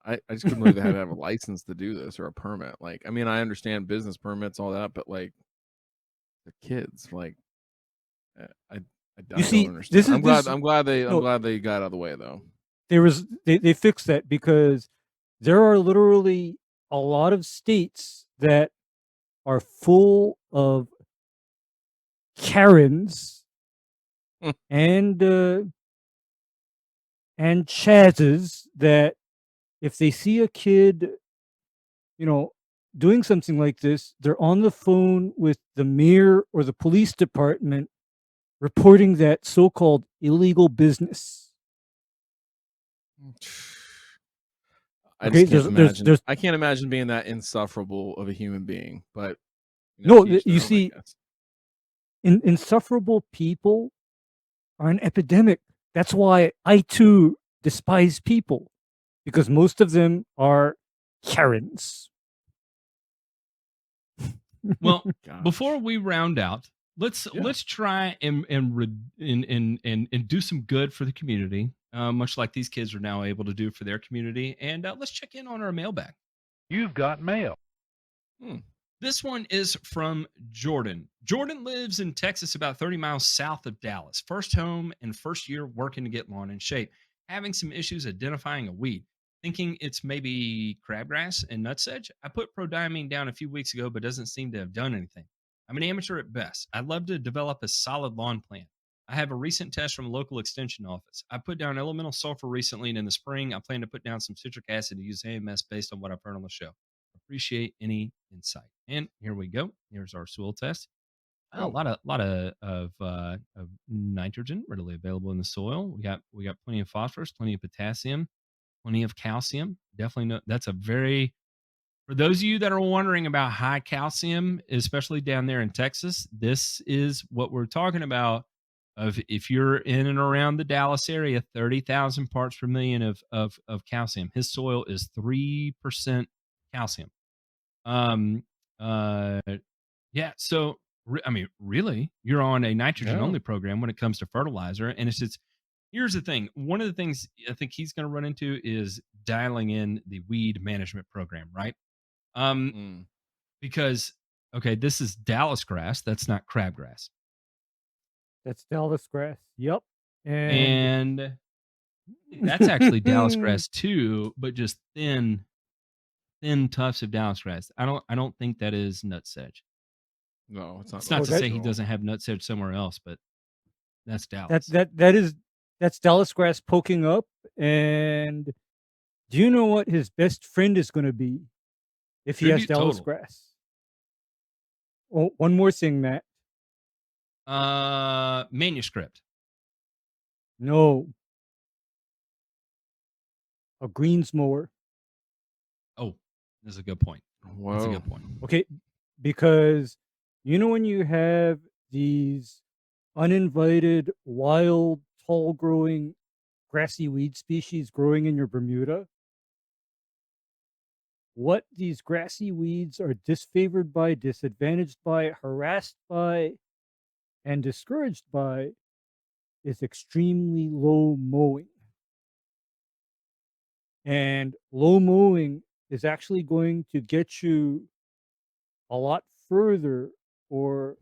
S2: I just couldn't believe they had to have a license to do this or a permit. Like, I mean, I understand business permits, all that, but like the kids, like, I don't
S3: see,
S2: understand.
S3: this
S2: I'm glad they
S3: no.
S2: got out of the way though.
S3: They fixed that, because there are literally a lot of states that are full of Karens and Chazes that, if they see a kid, doing something like this, they're on the phone with the mayor or the police department reporting that so-called illegal business.
S2: I
S3: Okay,
S2: just can't imagine.
S3: there's-
S2: I can't imagine being that insufferable of a human being. But
S3: No,
S2: to each
S3: you
S2: their own, I
S3: see,
S2: guess.
S3: insufferable people are an epidemic. That's why I too despise people, because most of them are Karens.
S1: Well,
S2: Gosh.
S1: before we round out, let's
S2: Yeah.
S1: let's try and do some good for the community, much like these kids are now able to do for their community. And let's check in on our mailbag.
S6: You've got mail.
S1: This one is from Jordan. Jordan lives in Texas, about 30 miles south of Dallas. First home and first year working to get lawn in shape. Having some issues identifying a weed. Thinking it's maybe crabgrass and nutsedge. I put prodiamine down a few weeks ago, but doesn't seem to have done anything. I'm an amateur at best. I'd love to develop a solid lawn plan. I have a recent test from a local extension office. I put down elemental sulfur recently, and in the spring, I plan to put down some citric acid to use AMS based on what I've heard on the show. Appreciate any insight. And here we go. Here's our soil test. A lot of nitrogen readily available in the soil. We got plenty of phosphorus, plenty of potassium, plenty of calcium. Definitely no, that's a very, for those of you that are wondering about high calcium, especially down there in Texas, this is what we're talking about. Of if you're in and around the Dallas area, 30,000 parts per million of calcium. His soil is 3% calcium. Uh, yeah. So, I mean, really, you're on a nitrogen only program when it comes to fertilizer. And it's just, here's the thing. One of the things I think he's going to run into is dialing in the weed management program, right? Because, okay, this is Dallas grass. That's not crabgrass.
S3: That's Dallas grass. Yep.
S1: And that's actually Dallas grass too, but just thin tufts of Dallas grass. I don't think that is nutsedge.
S2: No, it's not.
S1: It's not to say he
S2: original.
S1: doesn't have nutsedge somewhere else, but that's Dallas.
S3: That's Dallas grass poking up. And do you know what his best friend is going to be if he has
S1: Tribute
S3: Dallas
S1: total.
S3: grass? Oh, one more thing, Matt.
S1: Manuscript.
S3: No. A greens mower.
S1: Oh, that's a good point. That's a good point.
S3: Okay, because you know when you have these uninvited, wild, tall growing grassy weed species growing in your Bermuda? What these grassy weeds are disfavored by, disadvantaged by, harassed by, and discouraged by is extremely low mowing. And low mowing is actually going to get you a lot further, or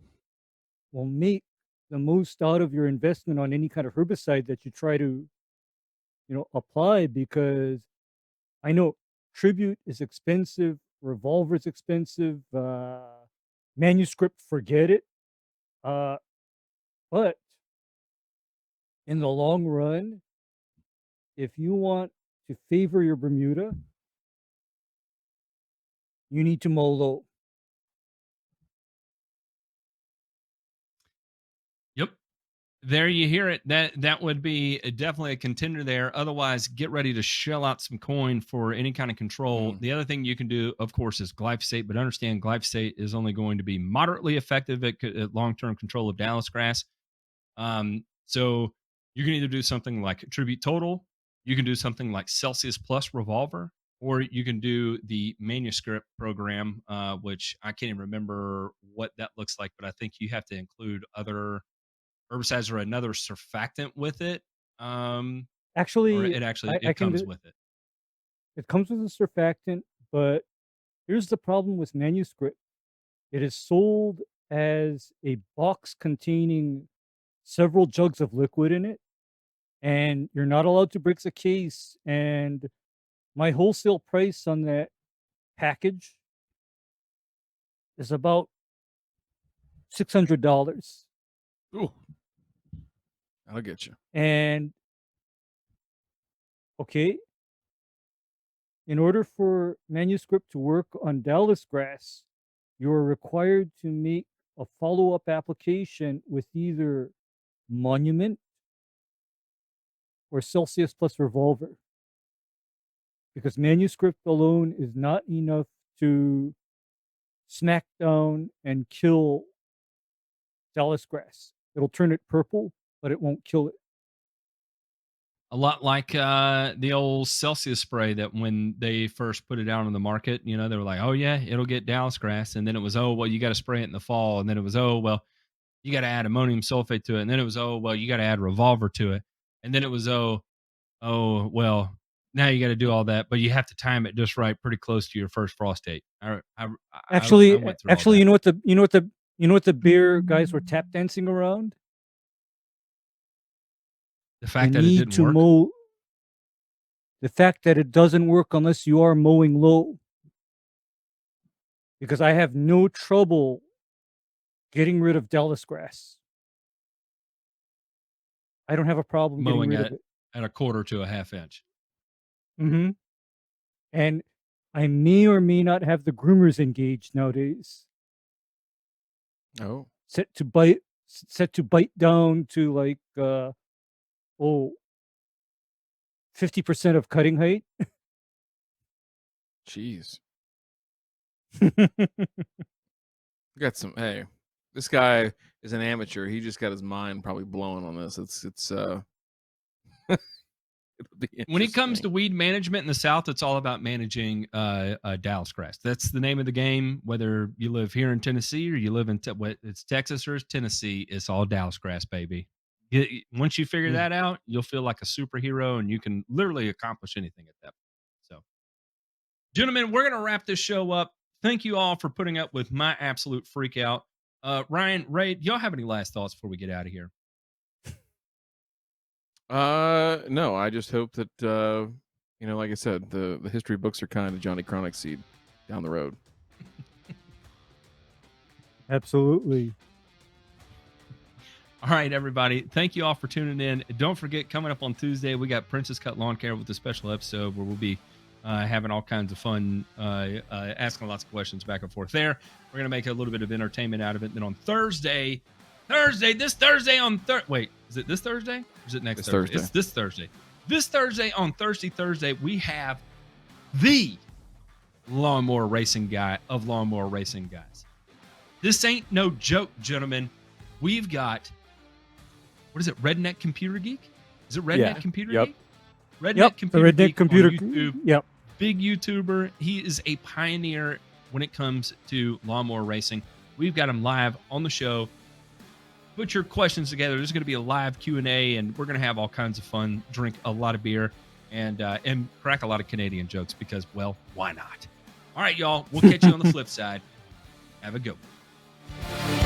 S3: will make the most out of your investment on any kind of herbicide that you try to, apply, because I know Tribute is expensive, Revolver is expensive, Manuscript, forget it. But in the long run, if you want to favor your Bermuda, you need to mow low.
S1: Yep. There you hear it. That would be definitely a contender there. Otherwise, get ready to shell out some coin for any kind of control. The other thing you can do, of course, is glyphosate, but understand glyphosate is only going to be moderately effective at long-term control of Dallas grass. So you can either do something like Tribute Total, you can do something like Celsius Plus Revolver, or you can do the Manuscript program, which I can't even remember what that looks like, but I think you have to include other herbicides or another surfactant with it.
S3: Actually,
S1: or it comes with it.
S3: It comes with a surfactant, but here's the problem with Manuscript. It is sold as a box containing several jugs of liquid in it, and you're not allowed to break the case. And my wholesale price on that package is about $600.
S2: Ooh, that'll get you.
S3: And okay, in order for Manuscript to work on Dallas grass, you are required to make a follow-up application with either Monument or Celsius Plus Revolver, because Manuscript alone is not enough to smack down and kill Dallas grass. It'll turn it purple, but it won't kill it.
S1: A lot like the old Celsius spray that when they first put it out on the market, they were like, oh, yeah, it'll get Dallas grass. And then it was, oh, well, you got to spray it in the fall. And then it was, oh, well, you got to add ammonium sulfate to it. And then it was, oh, well, you got to add revolver to it. And then it was, oh, well, now you got to do all that, but you have to time it just right, pretty close to your first frost date. I
S3: Actually,
S1: went through all
S3: actually,
S1: that.
S3: you know what the beer guys were tap dancing around?
S1: The fact
S3: The
S1: that it
S3: need
S1: didn't
S3: to
S1: work.
S3: mow. The fact that it doesn't work unless you are mowing low. Because I have no trouble getting rid of Dallas grass. I don't have a problem getting
S1: Mowing
S3: rid
S1: at
S3: of it.
S1: a quarter to a half inch.
S3: Mm-hmm. And I may or may not have the groomers engaged nowadays.
S2: Oh,
S3: Set to bite down to like 50% of cutting height.
S2: jeez. Got some. Hey, this guy is an amateur. He just got his mind probably blowing on this. It's it'll be
S1: When it comes
S2: interesting.
S1: to weed management in the South, it's all about managing Dallas grass. That's the name of the game. Whether you live here in Tennessee or you live in it's Texas or it's Tennessee, it's all Dallas grass, baby. Once you figure that out, you'll feel like a superhero, and you can literally accomplish anything at that point. So, gentlemen, we're going to wrap this show up. Thank you all for putting up with my absolute freak out. Ryan, Ray, do y'all have any last thoughts before we get out of here?
S2: No, I just hope that like I said, the history books are kind of Johnny Chronic seed down the road.
S3: Absolutely.
S1: All right, everybody. Thank you all for tuning in. Don't forget, coming up on Tuesday, we got Princess Cut Lawn Care with a special episode where we'll be having all kinds of fun, asking lots of questions back and forth there. We're going to make a little bit of entertainment out of it. And then on Thursday, this Thursday wait, is it this Thursday? Or is it next Thursday? It's this Thursday. This Thursday on Thursday, we have the lawnmower racing guy of lawnmower racing guys. This ain't no joke, gentlemen. We've got, what is it, Redneck Computer Geek? Is it Redneck Computer Geek? Redneck Computer Geek on YouTube.
S3: Yep.
S1: Big YouTuber. He is a pioneer when it comes to lawnmower racing. We've got him live on the show. Put your questions together. There's going to be a live Q&A, and we're going to have all kinds of fun, drink a lot of beer, and crack a lot of Canadian jokes because, well, why not? All right, y'all. We'll catch you on the flip side. Have a good one.